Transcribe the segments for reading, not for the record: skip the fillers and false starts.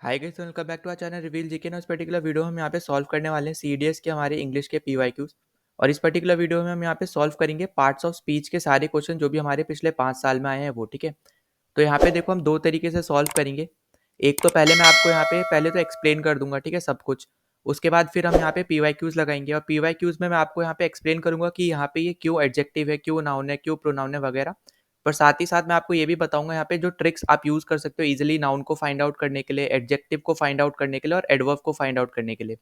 Hi guys, welcome back to our channel reveal GK. ना इस particular video में हम यहाँ पे सॉल्व करने वाले हैं सीडीएस के हमारे इंग्लिश के पीवाईक्यूज। और इस पर्टिकुलर वीडियो में हम यहाँ पे सॉल्व करेंगे पार्ट्स ऑफ स्पीच के सारे क्वेश्चन जो भी हमारे पिछले 5 साल में आए हैं वो। ठीक है, तो यहाँ पे देखो हम दो तरीके से सॉल्व करेंगे। एक तो पहले मैं आपको यहाँ पे पहले तो एक्सप्लेन कर दूंगा, ठीक है, सब कुछ। उसके बाद फिर हम यहाँ पे पीवाईक्यूज लगाएंगे और पीवाईक्यूज में मैं आपको यहाँ पे एक्सप्लेन करूंगा कि यहाँ पे ये क्यों एडजेक्टिव है, क्यों नाउन है, क्यों प्रोनाउन है वगैरह। पर साथ ही साथ मैं आपको ये भी बताऊंगा यहाँ पे जो ट्रिक्स आप यूज कर सकते हो इजिली नाउन को फाइंड आउट करने के लिए, एडजेक्टिव को फाइंड आउट करने के लिए और एडवर्ब को फाइंड आउट करने के लिए।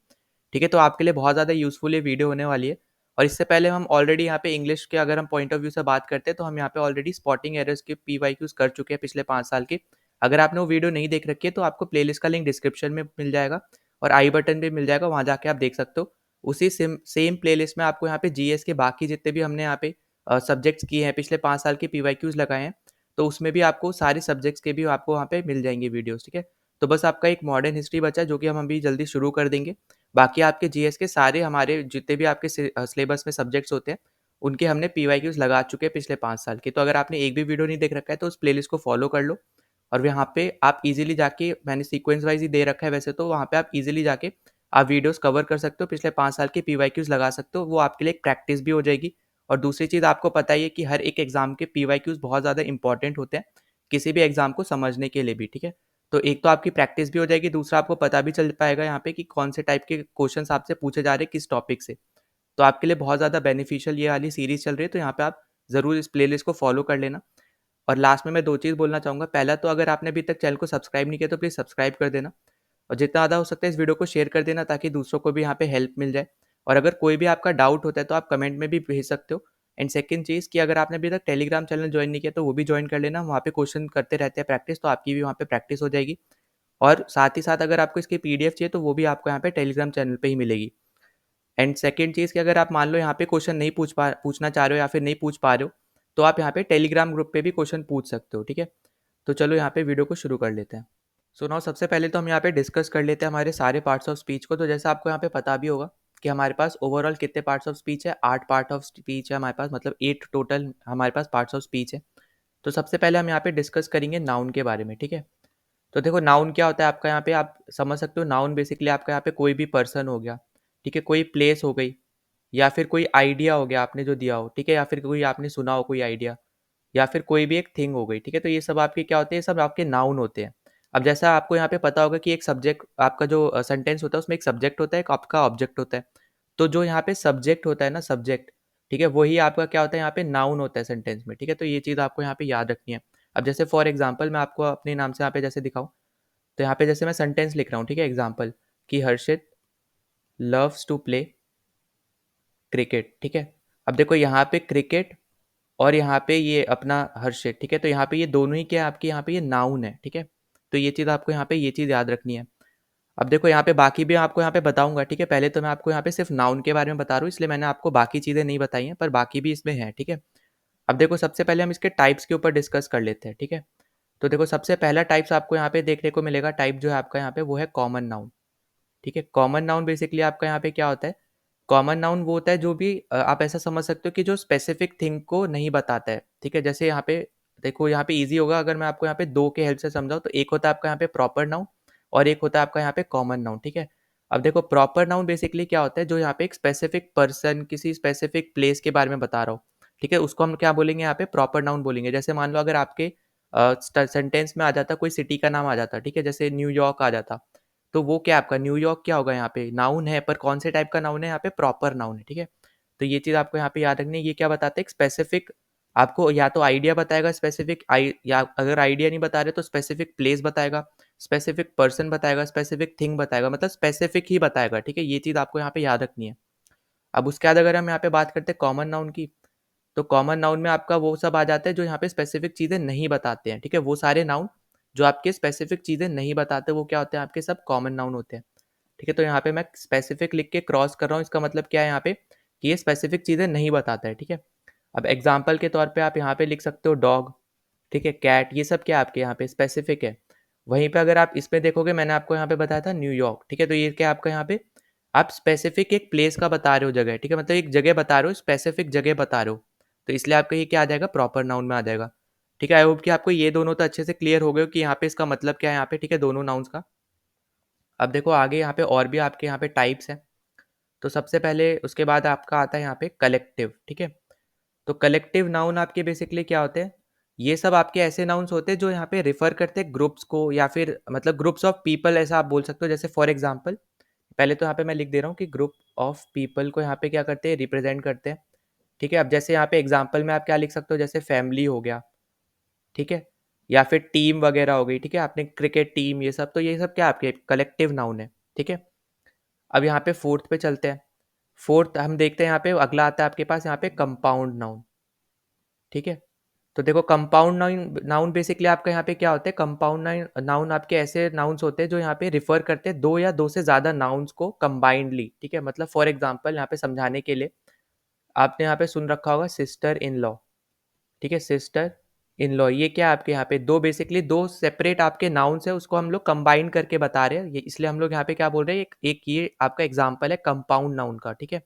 ठीक है, तो आपके लिए बहुत ज़्यादा यूजफुल ये वीडियो होने वाली है। और इससे पहले हम ऑलरेडी यहाँ पे इंग्लिश के अगर हम पॉइंट ऑफ व्यू से बात करते हैं तो हम यहाँ पे ऑलरेडी स्पॉटिंग एरर्स के पीवाईक्यूज कर चुके हैं पिछले 5 साल के। अगर आपने वो वीडियो नहीं देख रखी है तो आपको प्लेलिस्ट का लिंक डिस्क्रिप्शन में मिल जाएगा और आई बटन पे मिल जाएगा, वहाँ जाके आप देख सकते हो। उसी सेम प्लेलिस्ट में आपको यहाँ पे जीएस के बाकी जितने भी हमने यहाँ पे सब्जेक्ट्स किए हैं, पिछले 5 साल के पीवाईक्यूज लगाए हैं, तो उसमें भी आपको सारे सब्जेक्ट्स के भी आपको वहाँ पे मिल जाएंगे वीडियोस। ठीक है, तो बस आपका एक मॉडर्न हिस्ट्री बचा है जो कि हम अभी जल्दी शुरू कर देंगे। बाकी आपके जीएस के सारे हमारे जितने भी आपके सिलेबस में सब्जेक्ट्स होते हैं उनके हमने पीवाईक्यूज लगा चुके हैं पिछले 5 साल के। तो अगर आपने एक भी वीडियो नहीं देख रखा है तो उस प्लेलिस्ट को फॉलो कर लो और वहाँ पे आप इजीली जाके, मैंने सीक्वेंस वाइज ही दे रखा है वैसे, तो वहाँ पे आप इजीली जाके आप वीडियोस कवर कर सकते हो, पिछले 5 साल के पीवाईक्यूज लगा सकते हो। वो आपके लिए एक प्रैक्टिस भी हो जाएगी। और दूसरी चीज़ आपको पता ही है कि हर एक एग्जाम के पीवाईक्यूज बहुत ज़्यादा इंपॉर्टेंट होते हैं किसी भी एग्जाम को समझने के लिए भी। ठीक है, तो एक तो आपकी प्रैक्टिस भी हो जाएगी, दूसरा आपको पता भी चल पाएगा यहाँ पे कि कौन से टाइप के क्वेश्चंस आपसे पूछे जा रहे हैं किस टॉपिक से। तो आपके लिए बहुत ज़्यादा बेनिफिशियल ये वाली सीरीज चल रही है, तो यहाँ पे आप ज़रूर इस प्लेलिस्ट को फॉलो कर लेना। और लास्ट में मैं दो चीज़ बोलना चाहूँगा। पहला तो अगर आपने अभी तक चैनल को सब्सक्राइब नहीं किया तो प्लीज़ सब्सक्राइब कर देना और जितना ज़्यादा हो सकता है इस वीडियो को शेयर कर देना ताकि दूसरों को भी यहाँ पे हेल्प मिल जाए। और अगर कोई भी आपका डाउट होता है तो आप कमेंट में भी भेज सकते हो। एंड सेकंड चीज़ कि अगर आपने अभी तक टेलीग्राम चैनल ज्वाइन नहीं किया तो वो भी ज्वाइन कर लेना, वहाँ पे क्वेश्चन करते रहते हैं प्रैक्टिस, तो आपकी भी वहाँ पे प्रैक्टिस हो जाएगी। और साथ ही साथ अगर आपको इसकी पीडीएफ चाहिए तो वो भी आपको यहाँ पे टेलीग्राम चैनल पे ही मिलेगी। एंड सेकंड चीज़ कि अगर आप मान लो यहाँ पे क्वेश्चन नहीं पूछना चाह रहे हो या फिर नहीं पूछ पा रहे हो तो आप यहाँ पे टेलीग्राम ग्रुप पे भी क्वेश्चन पूछ सकते हो। ठीक है, तो चलो यहाँ पे वीडियो को शुरू कर लेते हैं। सो नाउ सबसे पहले तो हम यहाँ पे डिस्कस कर लेते हैं हमारे सारे पार्ट्स ऑफ स्पीच को। तो जैसा आपको यहाँ पे पता भी होगा कि हमारे पास ओवरऑल कितने पार्ट्स ऑफ स्पीच है, 8 पार्ट ऑफ स्पीच है हमारे पास, मतलब 8 टोटल हमारे पास पार्ट्स ऑफ स्पीच है। तो सबसे पहले हम यहाँ पे डिस्कस करेंगे नाउन के बारे में। ठीक है, तो देखो नाउन क्या होता है आपका, यहाँ पे आप समझ सकते हो। नाउन बेसिकली आपका यहाँ पे कोई भी पर्सन हो गया, ठीक है, कोई प्लेस हो गई, या फिर कोई आइडिया हो गया आपने जो दिया हो, ठीक है, या फिर कोई आपने सुना हो कोई आइडिया, या फिर कोई भी एक थिंग हो गई। ठीक है, तो ये सब आपके क्या होते हैं, सब आपके नाउन होते हैं। अब जैसा आपको यहाँ पे पता होगा कि एक सब्जेक्ट, आपका जो सेंटेंस होता है उसमें एक सब्जेक्ट होता है, एक आपका ऑब्जेक्ट होता है। तो जो यहाँ पे सब्जेक्ट होता है ना, सब्जेक्ट, ठीक है, वही आपका क्या होता है यहाँ पे नाउन होता है सेंटेंस में। ठीक है, तो ये चीज़ आपको यहाँ पे याद रखनी है। अब जैसे फॉर एग्जाम्पल मैं आपको अपने नाम से यहाँ पे जैसे दिखाऊं, तो यहाँ पे जैसे मैं सेंटेंस लिख रहा हूँ, ठीक है, एग्जाम्पल, कि हर्षित लव्स टू प्ले क्रिकेट। ठीक है, अब देखो यहाँ पे क्रिकेट और यहाँ पे ये अपना हर्षित, ठीक है, तो यहाँ पे ये दोनों ही क्या है आपके, यहाँ पे ये नाउन है। ठीक है, तो ये चीज़ आपको यहाँ पे ये चीज़ याद रखनी है। अब देखो यहाँ पे बाकी भी आपको यहाँ पे बताऊंगा। ठीक है, पहले तो मैं आपको यहाँ पे सिर्फ नाउन के बारे में बता रहा हूँ, इसलिए मैंने आपको बाकी चीज़ें नहीं बताई हैं, पर बाकी भी इसमें है। ठीक है, अब देखो सबसे पहले हम इसके टाइप्स के ऊपर डिस्कस कर लेते हैं। ठीक है, तो देखो सबसे पहला टाइप्स आपको यहाँ पे देखने को मिलेगा, टाइप जो है आपका यहाँ पे वो है कॉमन नाउन। ठीक है, कॉमन नाउन बेसिकली आपका यहाँ पे क्या होता है, कॉमन नाउन वो होता है जो भी आप ऐसा समझ सकते हो कि जो स्पेसिफिक थिंग को नहीं बताता है। ठीक है, जैसे यहाँ पे देखो, यहाँ पे इजी होगा अगर मैं आपको यहाँ पे दो के हेल्प से समझाऊँ, तो एक होता है आपका यहाँ पे प्रॉपर नाउन और एक होता है आपका यहाँ पे कॉमन नाउन। ठीक है, अब देखो प्रॉपर नाउन बेसिकली क्या होता है, जो यहाँ पे एक स्पेसिफिक पर्सन, किसी स्पेसिफिक प्लेस के बारे में बता रहा हूँ। ठीक है, उसको हम क्या बोलेंगे, यहाँ पे प्रॉपर नाउन बोलेंगे। जैसे मान लो अगर आपके सेंटेंस में आ जाता कोई सिटी का नाम आ जाता, ठीक है, जैसे न्यूयॉर्क आ जाता, तो वो क्या आपका न्यूयॉर्क क्या होगा, यहाँ पे नाउन है, पर कौन से टाइप का नाउन है, यहाँ पे प्रॉपर नाउन है। ठीक है, तो ये चीज़ आपको यहाँ पे याद रखनी है। ये क्या बताते हैं, एक स्पेसिफिक, आपको या तो आइडिया बताएगा स्पेसिफिक, या अगर आइडिया नहीं बता रहे तो स्पेसिफिक प्लेस बताएगा, स्पेसिफिक पर्सन बताएगा, स्पेसिफिक थिंग बताएगा, मतलब स्पेसिफिक ही बताएगा। ठीक है, ये चीज़ आपको यहाँ पे याद रखनी है। अब उसके बाद अगर हम यहाँ पे बात करते हैं कॉमन नाउन की, तो कॉमन नाउन में आपका वो सब आ जाता है जो यहाँ पे स्पेसिफिक चीज़ें नहीं बताते हैं। ठीक है, वो सारे नाउन जो आपके स्पेसिफिक चीज़ें नहीं बताते वो क्या होते हैं, आपके सब कॉमन नाउन होते हैं। ठीक है, तो यहाँ पे मैं स्पेसिफिक लिख के क्रॉस कर रहा हूँ, इसका मतलब क्या है यहाँ पे, कि ये स्पेसिफिक चीज़ें नहीं बताता है। ठीक है, अब एग्जाम्पल के तौर पे आप यहाँ पे लिख सकते हो डॉग, ठीक है, कैट, ये सब क्या आपके यहाँ पे स्पेसिफिक है। वहीं पे अगर आप इसमें देखोगे, मैंने आपको यहाँ पे बताया था न्यूयॉर्क। ठीक है, तो ये क्या आपका यहाँ पे, आप स्पेसिफिक एक प्लेस का बता रहे हो, जगह। ठीक है, मतलब एक जगह बता रहे हो, स्पेसिफिक जगह बता रहे हो, तो इसलिए आपका ये क्या आ जाएगा, प्रॉपर नाउन में आ जाएगा। ठीक है, आई होप कि आपको ये दोनों तो अच्छे से क्लियर हो गए हो कि यहाँ पे इसका मतलब क्या है यहाँ पे। ठीक है, दोनों नाउन्स का। अब देखो आगे यहाँ पे और भी आपके यहाँ पे टाइप्स हैं। तो सबसे पहले उसके बाद आपका आता है यहाँ पे कलेक्टिव, ठीक है। तो कलेक्टिव नाउन आपके बेसिकली क्या होते हैं, ये सब आपके ऐसे नाउन्स होते हैं जो यहाँ पे रिफर करते हैं ग्रुप्स को, या फिर मतलब ग्रुप्स ऑफ पीपल ऐसा आप बोल सकते हो। जैसे फॉर एग्जांपल, पहले तो यहाँ पे मैं लिख दे रहा हूँ कि ग्रुप ऑफ पीपल को यहाँ पे क्या करते हैं, रिप्रेजेंट करते हैं, ठीक है। अब जैसे यहाँ पे एग्जांपल में आप क्या लिख सकते हो, जैसे फैमिली हो गया, ठीक है, या फिर टीम वगैरह हो गई, ठीक है, आपने क्रिकेट टीम, ये सब, तो ये सब क्या आपके कलेक्टिव नाउन है, ठीक है। अब यहाँ पे फोर्थ पे चलते हैं। फोर्थ हम देखते हैं, यहाँ पे अगला आता है आपके पास यहाँ पे कंपाउंड नाउन, ठीक है। तो देखो कंपाउंड नाउन नाउन बेसिकली आपका यहाँ पे क्या होता है, कंपाउंड नाउन आपके ऐसे नाउन्स होते हैं जो यहाँ पे रिफर करते हैं दो या दो से ज्यादा नाउन्स को कंबाइंडली, ठीक है। मतलब फॉर एग्जांपल यहाँ पे समझाने के लिए, आपने यहाँ पे सुन रखा होगा सिस्टर इन लॉ, ठीक है, सिस्टर इन लॉ, ये क्या है आपके यहाँ पे दो, बेसिकली दो सेपरेट आपके नाउन्स है, उसको हम लोग कंबाइन करके बता रहे हैं, ये इसलिए हम लोग यहाँ पे क्या बोल रहे हैं, एक ये आपका एग्जाम्पल है कंपाउंड नाउन का, ठीक है।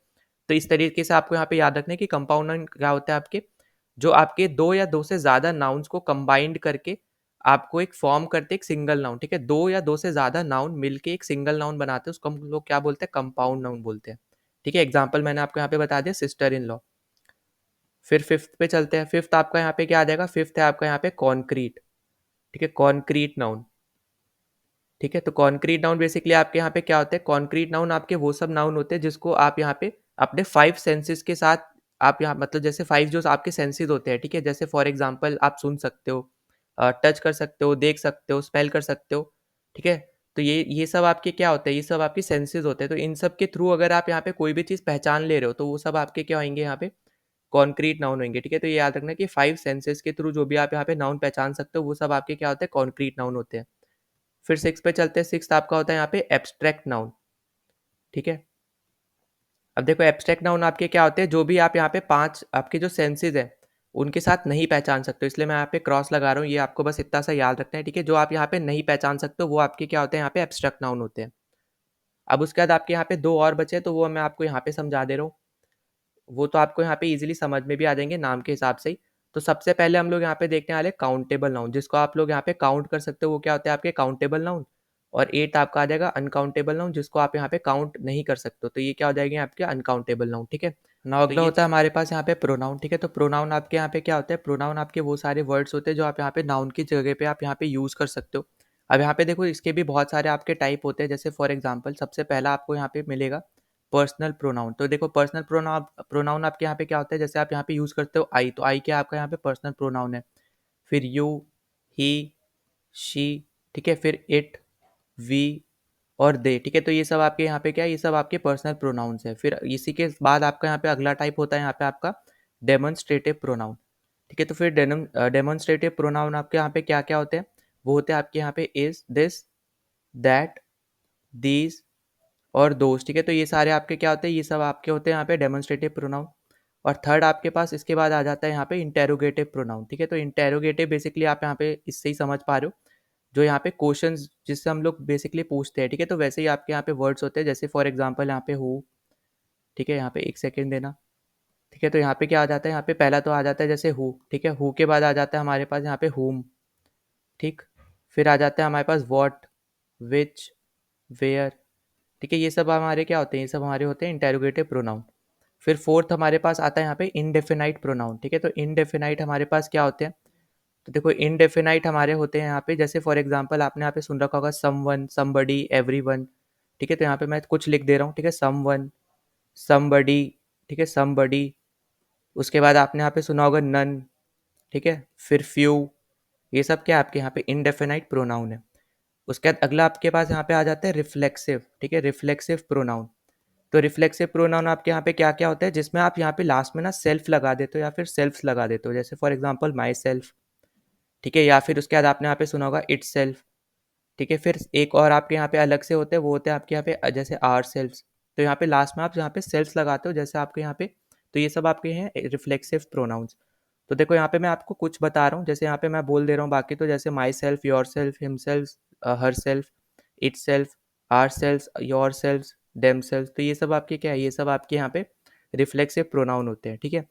तो इस तरीके से आपको यहाँ पे याद रखना है कि कंपाउंड नाउन क्या होता है आपके, जो आपके दो या दो से ज्यादा नाउन्स को कंबाइंड करके आपको एक फॉर्म करते हैं एक सिंगल नाउन, ठीक है। दो या दो से ज्यादा नाउन मिलके एक सिंगल नाउन बनाते हैं, उसको हम लोग क्या बोलते हैं, कंपाउंड नाउन बोलते हैं, ठीक है। एग्जाम्पल मैंने आपको यहाँ पे बता दिया सिस्टर इन लॉ। फिर फिफ्थ पे चलते हैं। फिफ्थ आपका यहाँ पे क्या आ जाएगा, फिफ्थ है आपका यहाँ पे कॉन्क्रीट, ठीक है, कॉन्क्रीट नाउन, ठीक है। तो कॉन्क्रीट नाउन बेसिकली आपके यहाँ पे क्या होते हैं, कॉन्क्रीट नाउन आपके वो सब नाउन होते हैं जिसको आप यहाँ पे अपने फाइव सेंसेस के साथ, आप यहाँ मतलब जैसे फाइव जो आपके सेंसेस होते हैं, ठीक है, जैसे फॉर एग्जांपल आप सुन सकते हो, टच कर सकते हो, देख सकते हो, स्मेल कर सकते हो, ठीक है। तो ये सब आपके क्या होते हैं, ये सब आपके सेंसेस होते हैं। तो इन सब के थ्रू अगर आप यहाँ पे कोई भी चीज़ पहचान ले रहे हो तो वो सब आपके क्या होंगे, यहाँ पे कॉन्क्रीट नाउन होंगे, ठीक है। तो ये याद रखना कि फाइव सेंसेस के थ्रू जो भी आप यहाँ पे नाउन पहचान सकते हो वो सब आपके क्या होते हैं, कॉन्क्रीट नाउन होते हैं। फिर सिक्स पे चलते हैं। सिक्स आपका होता है यहाँ पे एब्स्ट्रैक्ट नाउन, ठीक है। अब देखो एब्स्ट्रैक्ट नाउन आपके क्या होते हैं, जो भी आप यहाँ पे पांच आपके जो सेंसेस हैं उनके साथ नहीं पहचान सकते हो, इसलिए मैं यहाँ पे क्रॉस लगा रहा हूँ, ये आपको बस इतना सा याद रखना है, ठीक है। जो आप यहाँ पे नहीं पहचान सकते हो वो आपके क्या होते हैं, यहाँ पे एब्स्ट्रैक्ट नाउन होते हैं। अब उसके बाद आपके यहाँ पे दो और बचे, तो वो मैं आपको यहाँ पे समझा दे रहा हूँ, वो तो आपको यहाँ पे इजीली समझ में भी आ जाएंगे नाम के हिसाब से ही। तो सबसे पहले हम लोग यहाँ पे देखने वाले काउंटेबल नाउन, जिसको आप लोग यहाँ पे काउंट कर सकते हो, वो क्या होते हैं आपके काउंटेबल नाउन। और एट आपका आ जाएगा अनकाउंटेबल नाउन, जिसको आप यहाँ पे काउंट नहीं कर सकते हो, तो ये क्या हो जाएंगे आपके अनकाउंटेबल नाउन, ठीक है। नाउ तो अगला ये होता है हमारे पास यहाँ पे प्रोनाउन, ठीक है। तो प्रोनाउन आपके यहाँ पे क्या होता है, प्रोनाउन आपके वो सारे वर्ड्स होते हैं जो आप यहाँ पे नाउन की जगह पे आप यहाँ पे यूज़ कर सकते हो। अब यहाँ पे देखो इसके भी बहुत सारे आपके टाइप होते हैं, जैसे फॉर एग्जांपल सबसे पहला आपको यहाँ पे मिलेगा पर्सनल प्रोनाउन। तो देखो पर्सनल प्रोनाउन प्रोनाउन आपके यहाँ पे क्या होता है, जैसे आप यहाँ पे यूज़ करते हो आई, तो आई क्या आपका यहाँ पे पर्सनल प्रोनाउन है। फिर यू, ही, शी, ठीक है, फिर इट, वी और दे, ठीक है। तो ये सब आपके यहाँ पे क्या है, ये सब आपके पर्सनल प्रोनाउंस है। फिर इसी के बाद आपका यहाँ पे अगला टाइप होता है यहाँ पे आपका डेमोन्स्ट्रेटिव प्रोनाउन, ठीक है। तो फिर डेमोन्स्ट्रेटिव प्रोनाउन आपके यहाँ पे क्या क्या होते हैं, वो होते हैं आपके यहाँ पे इज, दिस, दैट, दीज और दोस्त, ठीक है। तो ये सारे आपके क्या होते हैं, ये सब आपके होते हैं यहाँ पे डेमोन्स्ट्रेटिव प्रोनाउन। और थर्ड आपके पास इसके बाद आ जाता है यहाँ पे इंटेरोगेटिव प्रोनाउन, ठीक है। तो इंटेरोगेटिव बेसिकली आप यहाँ पे इससे ही समझ पा रहे हो, जो यहाँ पे क्वेश्चंस जिससे हम लोग बेसिकली पूछते हैं, ठीक है। तो वैसे ही आपके यहाँ पे वर्ड्स होते हैं, जैसे फॉर एग्जांपल यहाँ पे हु, ठीक है, यहाँ पे एक सेकेंड देना, ठीक है। तो यहाँ पे क्या आ जाता है, यहाँ पे पहला तो आ जाता है जैसे हु, ठीक है, हु के बाद आ जाता है हमारे पास यहाँ पे हुम, ठीक। फिर आ जाता है हमारे पास वॉट, विच, वेयर, ठीक है। ये सब हमारे क्या होते हैं, ये सब हमारे होते हैं इंटेरोगेटिव प्रोनाउन। फिर फोर्थ हमारे पास आता है यहाँ पे इनडेफिनाइट प्रोनाउन, ठीक है। तो इनडेफिनाइट हमारे पास क्या होते हैं, तो देखो इनडेफिनाइट हमारे होते हैं यहाँ पे, जैसे फॉर एग्जांपल आपने यहाँ पे सुन रखा होगा समवन, समबडी, एवरीवन, ठीक है। तो यहाँ पे मैं कुछ लिख दे रहा हूँ, ठीक है, समवन, समबडी, ठीक है, समबडी। उसके बाद आपने यहाँ पे सुना होगा नन, ठीक है, फिर फ्यू, ये सब क्या आपके यहाँ पे इनडेफिनाइट प्रोनाउन है। उसके बाद अगला आपके पास यहाँ पे आ जाता है रिफ्लेक्सिव, ठीक है, रिफ्लेक्सिव प्रोनाउन। तो रिफ्लेक्सिव प्रोनाउन आपके यहाँ पे क्या क्या होता है, जिसमें आप यहाँ पे लास्ट में ना सेल्फ लगा देते हो या फिर सेल्फ्स लगा देते हो, जैसे फॉर एग्जांपल माई सेल्फ, ठीक है, या फिर उसके बाद आपने यहाँ पे सुना होगा इट सेल्फ, ठीक है। फिर एक और आपके यहाँ पे अलग से होते हैं, वो होते हैं आपके यहाँ पे जैसे आर सेल्फ्स। तो यहाँ पे लास्ट में आप यहाँ पे सेल्फ्स लगाते हो जैसे आपके यहाँ पे, तो ये सब आपके हैं रिफ्लेक्सिव प्रोनाउंस। तो देखो यहाँ पे मैं आपको कुछ बता रहा हूँ, जैसे यहाँ पे मैं बोल दे रहा हूँ बाकी, तो जैसे myself, yourself, himself, herself, itself, ourself, yourself, themself, तो ये सब आपके क्या है, ये सब आपके यहाँ पे रिफ्लेक्सिव प्रोनाउन होते हैं, ठीक है।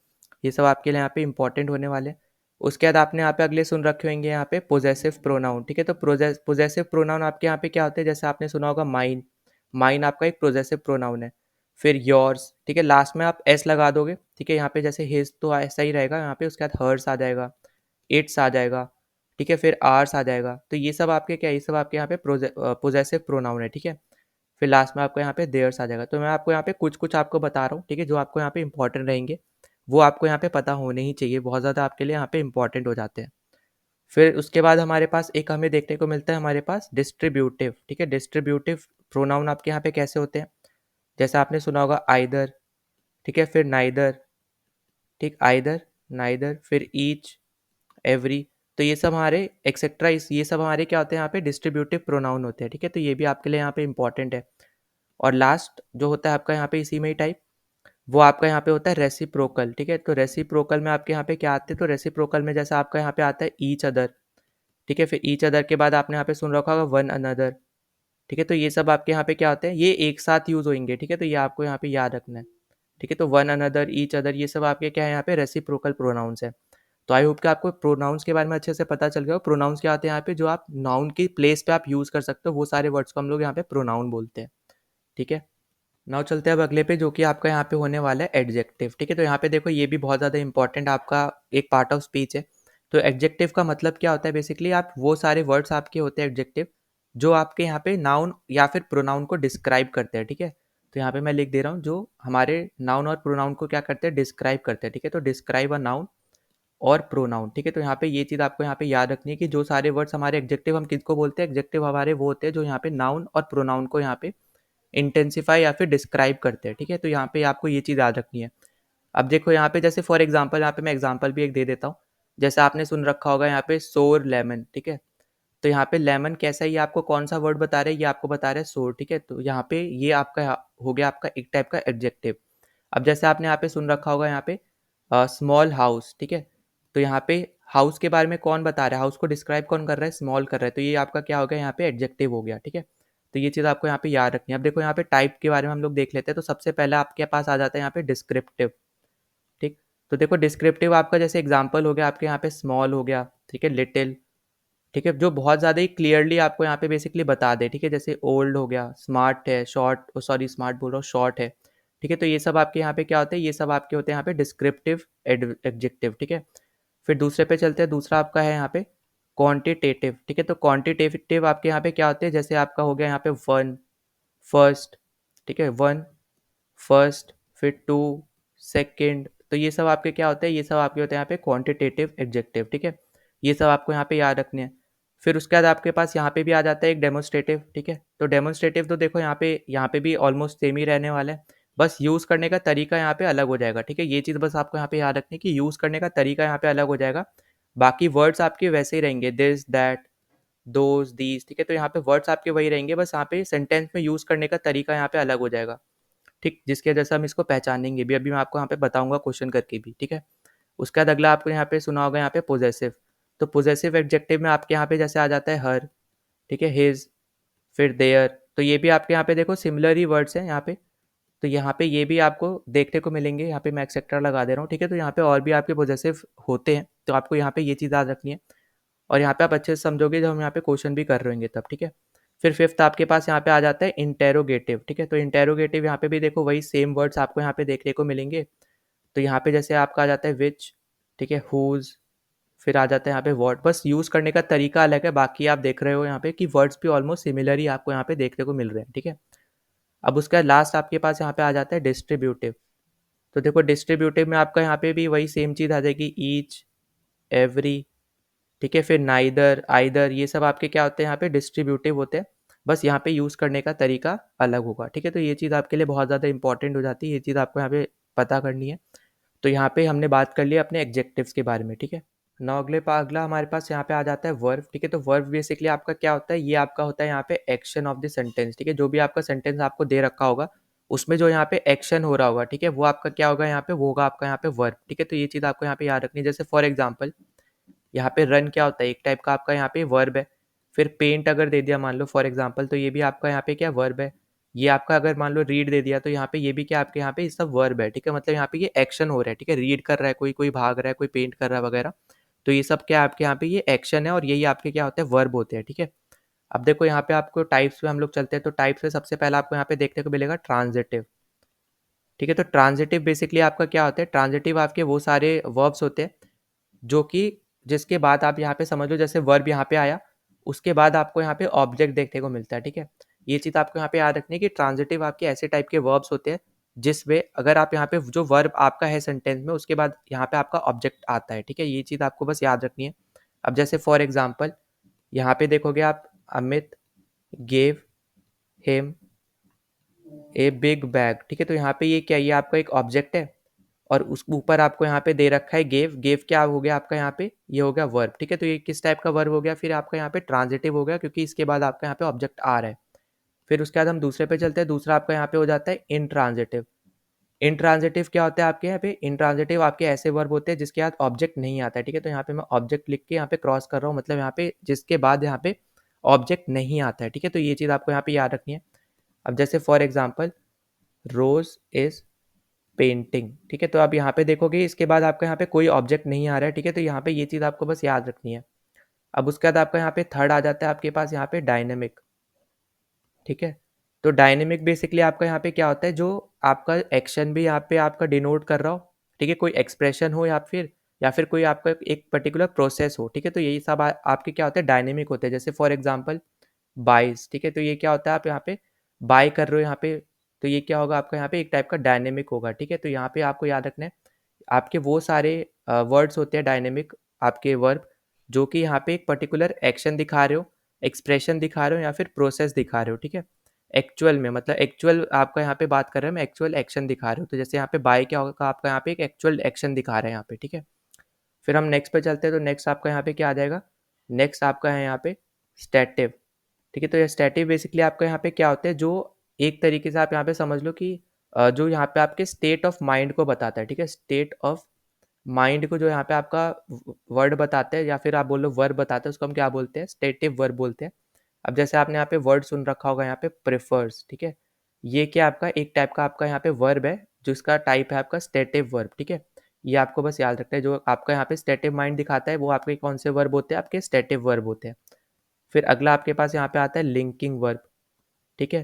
ये सब आपके लिए यहाँ पे इंपॉर्टेंट होने वाले हैं। उसके बाद आपने यहाँ पे अगले सुन रखे होंगे यहाँ पे पोजेसिव प्रोनाउन, ठीक है। तो पोजेसिव प्रोनाउन आपके यहाँ पे क्या होते हैं, जैसे आपने सुना होगा माइन, माइन आपका एक पोजेसिव प्रोनाउन है। फिर योर्स, ठीक है, लास्ट में आप एस लगा दोगे, ठीक है। यहाँ पे जैसे हिज तो ऐसा ही रहेगा, यहाँ पे उसके बाद हर्स आ जाएगा, इट्स आ जाएगा, ठीक है। फिर आर्स आ जाएगा। तो ये सब आपके क्या है, ये सब आपके यहाँ पे पोजेसिव प्रोनाउन है, ठीक है। फिर लास्ट में आपको यहाँ पे देयर्स आ जाएगा। तो मैं आपको यहाँ पे कुछ कुछ आपको बता रहा हूँ, ठीक है, जो आपको यहाँ पे इंपॉर्टेंट रहेंगे, वो आपको यहाँ पे पता होने ही चाहिए, बहुत ज़्यादा आपके लिए यहाँ पे इंपॉर्टेंट हो जाते हैं। फिर उसके बाद हमारे पास एक हमें देखने को मिलता है हमारे पास डिस्ट्रीब्यूटिव, ठीक है। डिस्ट्रीब्यूटिव प्रोनाउन आपके यहाँ पे कैसे होते हैं, जैसे आपने सुना होगा आइदर, ठीक है, फिर नाइदर, ठीक, आइदर, नाइदर, फिर ईच, एवरी। तो ये सब हमारे एक्सेट्रा, ये सब हमारे क्या होते हैं यहाँ पे डिस्ट्रीब्यूटिव प्रोनाउन होते हैं, ठीक है। तो ये भी आपके लिए यहाँ पे इंपॉर्टेंट है। और लास्ट जो होता है आपका यहाँ पे इसी में ही टाइप, वो आपका यहाँ पे होता है रेसिप्रोकल, ठीक है। तो रेसिप्रोकल में आपके यहाँ पे क्या आते हैं, तो रेसिप्रोकल में जैसा आपका यहाँ पे आता है ईच अदर, ठीक है। फिर ईच अदर के बाद आपने यहाँ पे सुन रखा होगा वन अनदर, ठीक है। तो ये सब आपके यहाँ पे क्या होते हैं, ये एक साथ यूज होंगे, ठीक है। तो ये आपको यहाँ पे याद रखना है, ठीक है। तो वन अनदर, ईच अदर, ये सब आपके क्या है यहाँ पे रेसिप्रोकल प्रोनाउंस है। तो आई होप कि आपको प्रोनाउंस के बारे में अच्छे से पता चल गया हो। प्रोनाउंस क्या आते हैं यहाँ पे, जो आप नाउन की प्लेस पे आप यूज कर सकते हो, वो सारे वर्ड्स को हम लोग यहाँ पे प्रोनाउन बोलते हैं, ठीक है। नाउ चलते हैं अब अगले पे, जो कि आपका यहाँ पे होने वाला है एडजेक्टिव, ठीक है। तो यहाँ पे देखो ये भी बहुत ज़्यादा इंपॉर्टेंट आपका एक पार्ट ऑफ स्पीच है। तो एडजेक्टिव का मतलब क्या होता है, बेसिकली आप वो सारे वर्ड्स आपके होते हैं एडजेक्टिव, जो आपके यहाँ पे नाउन या फिर प्रोनाउन को डिस्क्राइब करते हैं, ठीक है। तो यहाँ पे मैं लिख दे रहा हूँ, जो हमारे नाउन और प्रोनाउन को क्या करते हैं, डिस्क्राइब करते हैं, ठीक है। तो डिस्क्राइब अ नाउन और प्रोनाउन, ठीक है। तो यहाँ पे ये चीज़ आपको यहाँ पे याद रखनी है कि जो सारे वर्ड्स हमारे एडजेक्टिव, हम किसको बोलते हैं, एडजेक्टिव हमारे वो होते हैं जो यहाँ पे नाउन और प्रोनाउन को यहाँ पे इंटेंसिफाई या फिर डिस्क्राइब करते हैं, ठीक है। तो यहाँ पे आपको ये चीज़ याद रखनी है। अब देखो यहाँ पे जैसे फॉर एग्जांपल, यहाँ पे मैं एग्जांपल भी एक दे देता हूँ। जैसे आपने सुन रखा होगा यहाँ पे सोर लेमन, ठीक है। तो यहाँ पे लेमन कैसा है, ये आपको कौन सा वर्ड बता रहे हैं, ये आपको बता रहे हैं सोर, ठीक है। तो यहाँ पे ये आपका हो गया आपका एक टाइप का एडजेक्टिव। अब जैसे आपने यहाँ पे सुन रखा होगा यहाँ पे स्मॉल हाउस, ठीक है। तो यहाँ पे हाउस के बारे में कौन बता रहा है, हाउस को डिस्क्राइब कौन कर रहा है, स्मॉल कर रहा है। तो ये आपका क्या हो गया यहाँ पे एडजेक्टिव हो गया, ठीक है। तो ये चीज़ आपको यहाँ पे याद रखनी है। अब देखो यहाँ पे टाइप के बारे में हम लोग देख लेते हैं। तो सबसे पहले आपके पास आ जाता है यहाँ पे डिस्क्रिप्टिव, ठीक। तो देखो डिस्क्रिप्टिव आपका जैसे एग्जाम्पल हो गया आपके यहाँ पे स्मॉल हो गया, ठीक है, लिटिल, ठीक है, जो बहुत ज़्यादा ही क्लियरली आपको यहाँ पे बेसिकली बता दे, ठीक है। जैसे ओल्ड हो गया, स्मार्ट है, शॉर्ट, सॉरी स्मार्ट बोल रहा हूँ, शॉर्ट है, ठीक है। तो ये सब आपके यहाँ पे क्या होते हैं, ये सब आपके होते हैं यहाँ पे डिस्क्रिप्टिव एडजेक्टिव, ठीक है। फिर दूसरे पे चलते हैं, दूसरा आपका है यहाँ पे क्वांटिटेटिव, ठीक है। तो क्वांटिटेटिव आपके यहाँ पे क्या होते हैं, जैसे आपका हो गया यहाँ पे वन, फर्स्ट, ठीक है, वन, फर्स्ट, फिर टू, सेकंड। तो ये सब आपके क्या होते हैं, ये सब आपके होते हैं यहाँ पे क्वांटिटेटिव एडजेक्टिव, ठीक है। ये सब आपको यहाँ पे याद रखने हैं। फिर उसके बाद आपके पास यहाँ पे भी आ जाता है एक डेमोन्स्ट्रेटिव, ठीक है। तो डेमोन्स्ट्रेटिव तो देखो यहाँ पे भी ऑलमोस्ट सेम ही रहने वाला है, बस यूज़ करने का तरीका यहाँ पे अलग हो जाएगा, ठीक है। ये चीज़ बस आपको यहाँ पे याद रखनी है कि यूज़ करने का तरीका यहाँ पे अलग हो जाएगा, बाकी वर्ड्स आपके वैसे ही रहेंगे, दिस, दैट, दोज, दीज, ठीक है। तो यहाँ पे वर्ड्स आपके वही रहेंगे, बस यहाँ पे सेंटेंस में यूज़ करने का तरीका यहाँ पे अलग हो जाएगा, ठीक, जिसकी वजह से हम इसको पहचानेंगे भी। अभी मैं आपको यहाँ पे बताऊंगा क्वेश्चन करके भी, ठीक है। उसके बाद अगला आपको यहाँ पे सुना होगा यहाँ पे पोजेसिव। तो पोजेसिव एडजेक्टिव में आपके यहाँ पे जैसे आ जाता है हर, ठीक है, हिज, फिर देयर। तो ये भी आपके यहाँ पे देखो सिमिलर ही वर्ड्स हैं यहाँ पे। तो यहाँ पे ये भी आपको देखने को मिलेंगे, यहाँ पे मैं एक्सेट्रा लगा दे रहा हूँ, ठीक है। तो यहाँ पे और भी आपके पोजेसिव होते हैं, तो आपको यहाँ पे ये चीज़ याद रखनी है। और यहाँ पे आप अच्छे से समझोगे जब हम यहाँ पे क्वेश्चन भी कर रहे होंगे तब, ठीक है। फिर फिफ्थ आपके पास यहाँ पे आ जाता है इंटेरोगेटिव, ठीक है। तो इंटेरोगेटिव यहाँ पे भी देखो वही सेम वर्ड्स आपको यहाँ पे देखने को मिलेंगे। तो यहाँ पे जैसे आपका आ जाता है विच, ठीक है, हुज, फिर आ जाता है यहाँ पे व्हाट। बस यूज़ करने का तरीका अलग है, बाकी आप देख रहे हो यहाँ पे कि वर्ड्स भी ऑलमोस्ट सिमिलर ही आपको यहाँ पे देखने को मिल रहे हैं, ठीक है। अब उसका लास्ट आपके पास यहाँ पे आ जाता है डिस्ट्रीब्यूटिव। तो देखो डिस्ट्रीब्यूटिव में आपका यहाँ पे भी वही सेम चीज़ आ जाएगी, ईच, एवरी, ठीक है, फिर नाइदर, आइदर, ये सब आपके क्या होते हैं यहाँ पे डिस्ट्रीब्यूटिव होते हैं, बस यहाँ पे यूज़ करने का तरीका अलग होगा, ठीक है। तो ये चीज़ आपके लिए बहुत ज़्यादा इंपॉर्टेंट हो जाती है, ये चीज़ आपको यहाँ पे पता करनी है। तो यहाँ पे हमने बात कर ली अपने एग्जेक्टिव्स के बारे में, ठीक है। ना अगला हमारे पास यहाँ पे आ जाता है वर्ब, ठीक है। तो वर्ब बेसिकली आपका क्या होता है, ये आपका होता है यहाँ पे एक्शन ऑफ द सेंटेंस, ठीक है। जो भी आपका सेंटेंस आपको दे रखा होगा, उसमें जो यहाँ पे एक्शन हो रहा होगा, ठीक है, वो आपका क्या होगा यहाँ पे, वो होगा आपका यहाँ पे वर्ब, ठीक है। तो ये चीज़ आपको यहाँ पे याद रखनी है। जैसे फॉर एग्जाम्पल यहाँ पे रन क्या होता है, एक टाइप का आपका यहाँ पे वर्ब है। फिर पेंट अगर दे दिया मान लो फॉर एग्जांपल, तो ये भी आपका यहाँ पे क्या वर्ब है। ये आपका अगर मान लो रीड दे दिया, तो यहाँ पे ये भी क्या आपके यहाँ पे सब वर्ब है, ठीक है। मतलब यहाँ पे ये एक्शन हो रहा है, ठीक है, रीड कर रहा है कोई, कोई भाग रहा है, कोई पेंट कर रहा है वगैरह। तो ये सब क्या है आपके यहाँ पे ये एक्शन है और यही आपके क्या होते हैं वर्ब होते हैं, ठीक है। अब देखो यहाँ पे आपको टाइप्स पे हम लोग चलते हैं, तो टाइप्स में सबसे पहला आपको यहाँ पे देखने को मिलेगा ट्रांजिटिव, ठीक है। तो ट्रांजिटिव बेसिकली आपका क्या होता है, ट्रांजिटिव आपके वो सारे वर्ब्स होते हैं जो कि जिसके बाद आप यहाँ पे समझ लो जैसे वर्ब यहाँ पे आया, उसके बाद आपको यहाँ पे ऑब्जेक्ट देखने को मिलता है, ठीक है। ये चीज़ आपको यहाँ पे याद रखनी है कि ट्रांजिटिव आपके ऐसे टाइप के वर्ब्स होते हैं जिसमें अगर आप यहाँ पे जो वर्ब आपका है सेंटेंस में उसके बाद यहाँ पे आपका ऑब्जेक्ट आता है, ठीक है। ये चीज़ आपको बस याद रखनी है। अब जैसे फॉर एग्जाम्पल यहाँ पे देखोगे आप, Amit gave him a big bag, ठीक है। तो यहाँ पे ये क्या, ये आपका एक ऑब्जेक्ट है और उस ऊपर आपको यहाँ पे दे रखा है गेव। गेव क्या हो गया आपका यहाँ पे, ये हो गया वर्ब, ठीक है। तो ये किस टाइप का वर्ब हो गया, फिर आपका यहाँ पे ट्रांजिटिव हो गया क्योंकि इसके बाद आपका यहाँ पे ऑब्जेक्ट आ रहा है। फिर उसके बाद हम दूसरे पे चलते हैं, दूसरा आपका यहाँ पे हो जाता है इनट्रांजिटिव। इनट्रांजिटिव क्या होता है आपके यहाँ पे, इनट्रांजिटिव आपके ऐसे वर्ब होते हैं जिसके बाद ऑब्जेक्ट नहीं आता है, ठीक है। तो यहाँ पे मैं ऑब्जेक्ट लिख के यहाँ पे क्रॉस कर रहा हूँ, मतलब यहाँ पे जिसके बाद यहाँ पे ऑब्जेक्ट नहीं आता है, ठीक है। तो ये चीज़ आपको यहाँ पे याद रखनी है। अब जैसे for example Rose is painting, ठीक है। तो आप यहाँ पे देखोगे इसके बाद आपका यहाँ पे कोई ऑब्जेक्ट नहीं आ रहा है, ठीक है। तो यहाँ पे ये चीज़ आपको बस याद रखनी है। अब उसके बाद आपका यहाँ पे थर्ड आ जाता है आपके पास यहाँ पे डायनेमिक, ठीक है। तो डायनेमिक बेसिकली आपका यहाँ पे क्या होता है, जो आपका एक्शन भी यहाँ पे आपका डिनोट कर रहा हो, ठीक है। कोई एक्सप्रेशन हो या फिर कोई आपका एक पर्टिकुलर प्रोसेस हो, ठीक है। तो यही सब आपके क्या होते हैं, डायनेमिक होते हैं। जैसे फॉर एग्जाम्पल बाइज, ठीक है। तो ये क्या होता है, आप यहाँ पे बाय कर रहे हो यहाँ पे, तो ये क्या होगा आपका यहाँ पे एक टाइप का डायनेमिक होगा, ठीक है। तो यहाँ पे आपको याद रखना है आपके वो सारे वर्ड्स होते हैं डायनेमिक आपके वर्ब जो कि यहाँ पे एक पर्टिकुलर एक्शन दिखा रहे हो, एक्सप्रेशन दिखा रहे हो या फिर प्रोसेस दिखा रहे हो, ठीक है। एक्चुअल में मतलब एक्चुअल आपका यहाँ पे बात कर रहे हैं, मैं एक्चुअल एक्शन दिखा रहे हो। तो जैसे यहाँ पे बाय क्या होगा आपका यहाँ पे एक एक्चुअल एक्शन दिखा रहा है यहाँ पे, ठीक है। फिर हम नेक्स्ट पे चलते हैं, तो नेक्स्ट आपका यहाँ पे क्या आ जाएगा, नेक्स्ट आपका है यहाँ पे स्टैटिव, ठीक है। तो ये स्टैटिव बेसिकली आपका यहाँ पे क्या होता है, जो एक तरीके से आप यहाँ पे समझ लो कि जो यहाँ पे आपके स्टेट ऑफ माइंड को बताता है, ठीक है। स्टेट ऑफ माइंड को जो यहाँ पे आपका वर्ड बताते हैं या फिर आप बोलो वर्ब बताते हैं, उसको हम क्या बोलते हैं, स्टेटिव वर्ब बोलते हैं। अब जैसे आपने यहाँ पे वर्ड सुन रखा होगा यहाँ पे प्रेफर्स, ठीक है। ये क्या आपका एक टाइप का आपका यहाँ पे वर्ब है जिसका टाइप है आपका स्टेटिव वर्ब, ठीक है। ये आपको बस याद रखना है, जो आपका यहाँ पे स्टेटिव माइंड दिखाता है वो आपके कौन से वर्ब होते हैं, आपके स्टेटिव वर्ब होते हैं। फिर अगला आपके पास यहाँ पे आता है लिंकिंग वर्ब, ठीक है।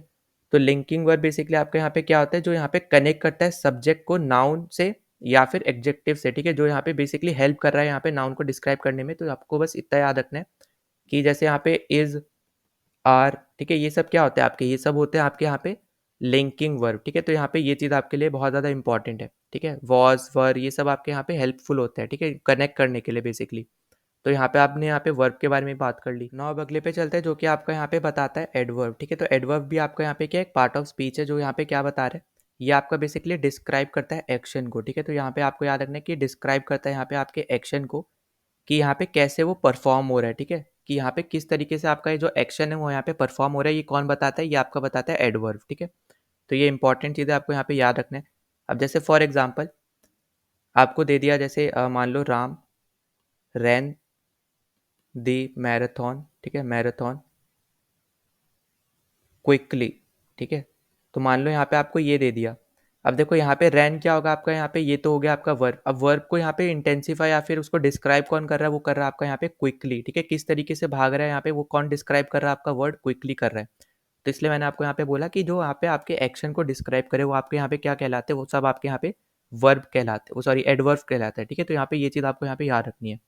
तो लिंकिंग वर्ब बेसिकली आपके यहाँ पे क्या होता है, जो यहाँ पे कनेक्ट करता है सब्जेक्ट को नाउन से या फिर एडजेक्टिव से, ठीक है। जो यहाँ पे बेसिकली हेल्प कर रहा है यहाँ पे नाउन को डिस्क्राइब करने में। तो आपको बस इतना याद रखना है कि जैसे यहाँ पे इज, आर, ठीक है, ये सब क्या होते हैं आपके, ये सब होते हैं आपके यहाँ पे लिंकिंग वर्ब, ठीक है। तो यहाँ पे ये चीज़ आपके लिए बहुत ज़्यादा इंपॉर्टेंट है, ठीक है। वॉज, वर, ये सब आपके यहाँ पे हेल्पफुल होते हैं, ठीक है, कनेक्ट करने के लिए बेसिकली। तो यहाँ पे आपने यहाँ पे वर्ब के बारे में बात कर ली। नाउ अब अगले पे चलते हैं जो कि आपका यहाँ पे बताता है एडवर्ब, ठीक है। तो एडवर्ब भी आपका यहाँ पे क्या एक पार्ट ऑफ स्पीच है, जो यहाँ पे क्या बता रहा है, ये आपका बेसिकली डिस्क्राइब करता है एक्शन को, ठीक है। तो यहाँ पे आपको याद रखना है कि डिस्क्राइब करता है यहाँ पे आपके एक्शन को कि यहाँ पे कैसे वो परफॉर्म हो रहा है, ठीक है। कि यहाँ पे किस तरीके से आपका ये जो एक्शन है वो यहाँ पे परफॉर्म हो रहा है, ये कौन बताता है, ये आपका बताता है एडवर्ब, ठीक है। तो ये इंपॉर्टेंट चीज़ है आपको यहाँ पे याद रखना है। अब जैसे फॉर एग्जाम्पल आपको दे दिया, जैसे मान लो राम रैन दी मैराथन, ठीक है, मैराथन क्विकली, ठीक है। तो मान लो यहाँ पे आपको ये दे दिया। अब देखो यहाँ पे रैन क्या होगा आपका, यहाँ पे ये तो हो गया आपका वर्ब। अब वर्ब को यहाँ पे इंटेंसिफाई या फिर उसको डिस्क्राइब कौन कर रहा है, वो कर रहा है आपका यहाँ पे क्विकली, ठीक है। किस तरीके से भाग रहा है यहाँ पे वो कौन डिस्क्राइब कर रहा है, आपका वर्ड क्विकली कर रहा है। तो इसलिए मैंने आपको यहाँ पे बोला कि जो यहाँ पे आपके एक्शन को डिस्क्राइब करे वो आपके यहाँ पे क्या कहलाते हैं, वो सब आपके यहाँ पे वर्ब कहलाते हैं, वो सॉरी एडवर्ब कहलाता है, ठीक है। तो यहाँ पे ये चीज़ आपको यहाँ पे याद रखनी है।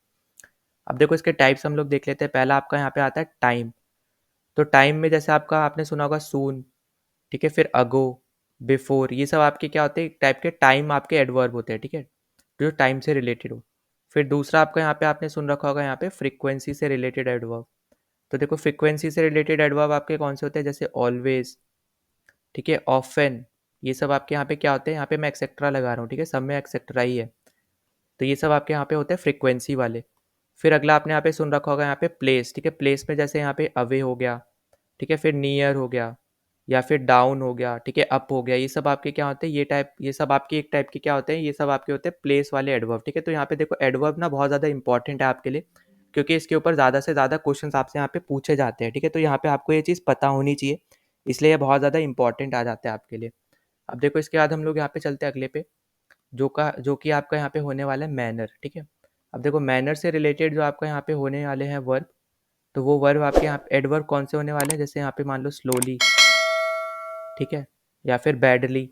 अब देखो इसके टाइप्स हम लोग देख लेते हैं। पहला आपका यहाँ पे आता है टाइम। तो टाइम में जैसे आपका आपने सुना होगा सून, ठीक है, फिर अगो, बिफोर, ये सब आपके क्या होते हैं, एक टाइप के टाइम आपके एडवर्ब होते हैं, ठीक है, जो टाइम से रिलेटेड हो। फिर दूसरा आपका यहाँ पे आपने सुन रखा होगा यहाँ पे फ्रीक्वेंसी से रिलेटेड एडवर्ब। तो देखो फ्रीक्वेंसी से रिलेटेड एडवर्ब आपके कौन से होते हैं, जैसे ऑलवेज, ठीक है, ऑफन, ये सब आपके यहाँ पे क्या होते हैं, यहाँ पे मैं एक्सेट्रा लगा रहा हूँ, ठीक है, सब में एक्सेट्रा ही है। तो ये सब आपके यहाँ पे होते हैं फ्रीक्वेंसी वाले। फिर अगला आपने यहाँ पे सुन रखा होगा यहाँ पे प्लेस, ठीक है। प्लेस में जैसे यहाँ पे अवे हो गया, ठीक है, फिर नियर हो गया या फिर डाउन हो गया, ठीक है, अप हो गया, ये सब आपके क्या होते हैं, ये सब आपके एक टाइप के क्या होते हैं, ये सब आपके होते हैं प्लेस वाले एडवर्ब, ठीक है। तो यहाँ पे देखो एडवर्ब ना बहुत ज़्यादा इंपॉर्टेंट है आपके लिए क्योंकि इसके ऊपर ज़्यादा से ज़्यादा क्वेश्चन आपसे यहाँ पे पूछे जाते हैं, ठीक है। तो यहाँ पे आपको ये चीज़ पता होनी चाहिए, इसलिए ये बहुत ज़्यादा इंपॉर्टेंट आ जाता है आपके लिए। अब देखो इसके बाद हम लोग यहाँ पे चलते हैं अगले पे, जो कि आपका यहाँ पे होने वाला है मैनर, ठीक है। अब देखो मैनर से रिलेटेड जो आपका यहाँ पे होने वाले हैं वर्ब, तो वो वर्ब आपके यहाँ पे एडवर्ब कौन से होने वाले हैं, जैसे यहाँ पे मान लो स्लोली, ठीक है, या फिर बैडली,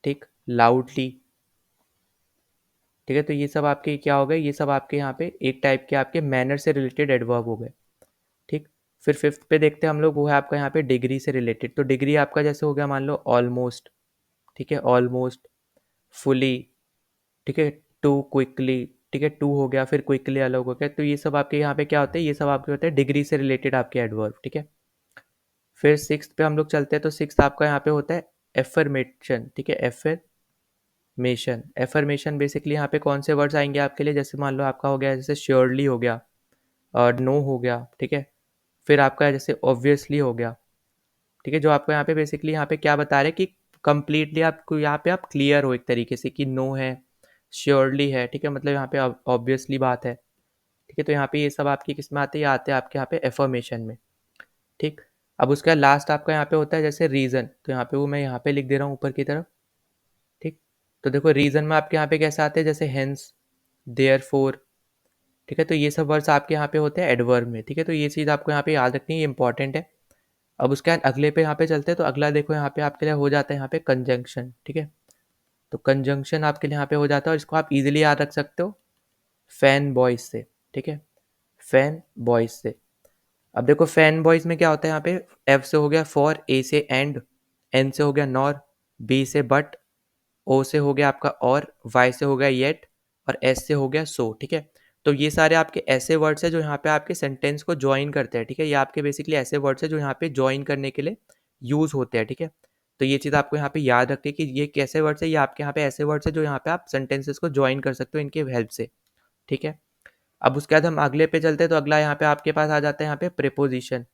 ठीक, लाउडली, ठीक है। तो ये सब आपके क्या हो गए, ये सब आपके यहाँ पे एक टाइप के आपके मैनर से रिलेटेड एडवर्ब हो गए, ठीक। फिर फिफ्थ पे देखते हैं हम लोग, वो है आपका यहाँ पे डिग्री से रिलेटेड। तो डिग्री आपका जैसे हो गया मान लो ऑलमोस्ट, ठीक है, ऑलमोस्ट, फुली, ठीक है, टू क्विकली, ठीक है, टू हो गया, फिर क्विकली अलग हो गया। तो ये सब आपके यहाँ पे क्या होते हैं, ये सब आपके होते हैं डिग्री से रिलेटेड आपके एडवर्ब, ठीक है। फिर सिक्स पे हम लोग चलते हैं, तो सिक्स आपका यहाँ पे होता है एफर्मेशन, ठीक है, एफर्मेशन। एफर्मेशन बेसिकली यहाँ पे कौन से वर्ड्स आएंगे आपके लिए, जैसे मान लो आपका हो गया जैसे श्योरली हो गया, और नो हो गया, ठीक है। फिर आपका जैसे ऑब्वियसली हो गया, ठीक है, जो आपको यहाँ पे बेसिकली यहाँ पे क्या बता रहे हैं कि कंप्लीटली आपको यहाँ पे आप क्लियर हो एक तरीके से कि नो है, श्योरली है, ठीक है, मतलब यहाँ पे ऑब्वियसली बात है, ठीक है। तो यहाँ पे ये सब आपकी किस में आते हैं, ये आते हैं आपके यहाँ पे एफर्मेशन में, ठीक। अब उसका लास्ट आपका यहाँ पे होता है जैसे रीज़न, तो यहाँ पे वो मैं यहाँ पे लिख दे रहा हूँ ऊपर की तरफ, ठीक। तो देखो रीज़न में आपके यहाँ पे कैसे आते हैं, जैसे हेंस, देयरफॉर, ठीक है। तो ये सब वर्ड्स आपके यहाँ पे होते हैं एडवर्ब में, ठीक है। तो ये चीज़ आपको यहाँ पे याद रखनी है, ये इंपॉर्टेंट है। अब उसके बाद अगले पे यहाँ पे चलते हैं, तो अगला देखो यहाँ पे आपके लिए हो जाता है यहाँ पे कंजंक्शन, ठीक है। तो कंजंक्शन आपके लिए यहाँ पे हो जाता है, और इसको आप इजीली याद रख सकते हो फैन बॉयज से, ठीक है, फैन बॉयज से। अब देखो फैन बॉयज में क्या होता है, यहाँ पे एफ से हो गया फॉर, ए से एंड, एन से हो गया नॉर, बी से बट, ओ से हो गया आपका और, वाई से हो गया येट, और एस से हो गया सो, ठीक है। तो ये सारे आपके ऐसे वर्ड्स हैं जो यहाँ पे आपके सेंटेंस को ज्वाइन करते हैं, ठीक है। ये आपके बेसिकली ऐसे वर्ड्स हैं जो यहाँ पे ज्वाइन करने के लिए यूज़ होते हैं, ठीक है। तो ये चीज़ आपको यहाँ पे याद रखनी है कि ये कैसे वर्ड्स है, ये आपके यहाँ पे ऐसे वर्ड्स है जो यहाँ पे आप सेंटेंसेस को ज्वाइन कर सकते हो इनके हेल्प से, ठीक है। अब उसके बाद हम अगले पे चलते हैं, तो अगला यहाँ पे आपके पास आ जाता है यहाँ पे प्रेपोजिशन,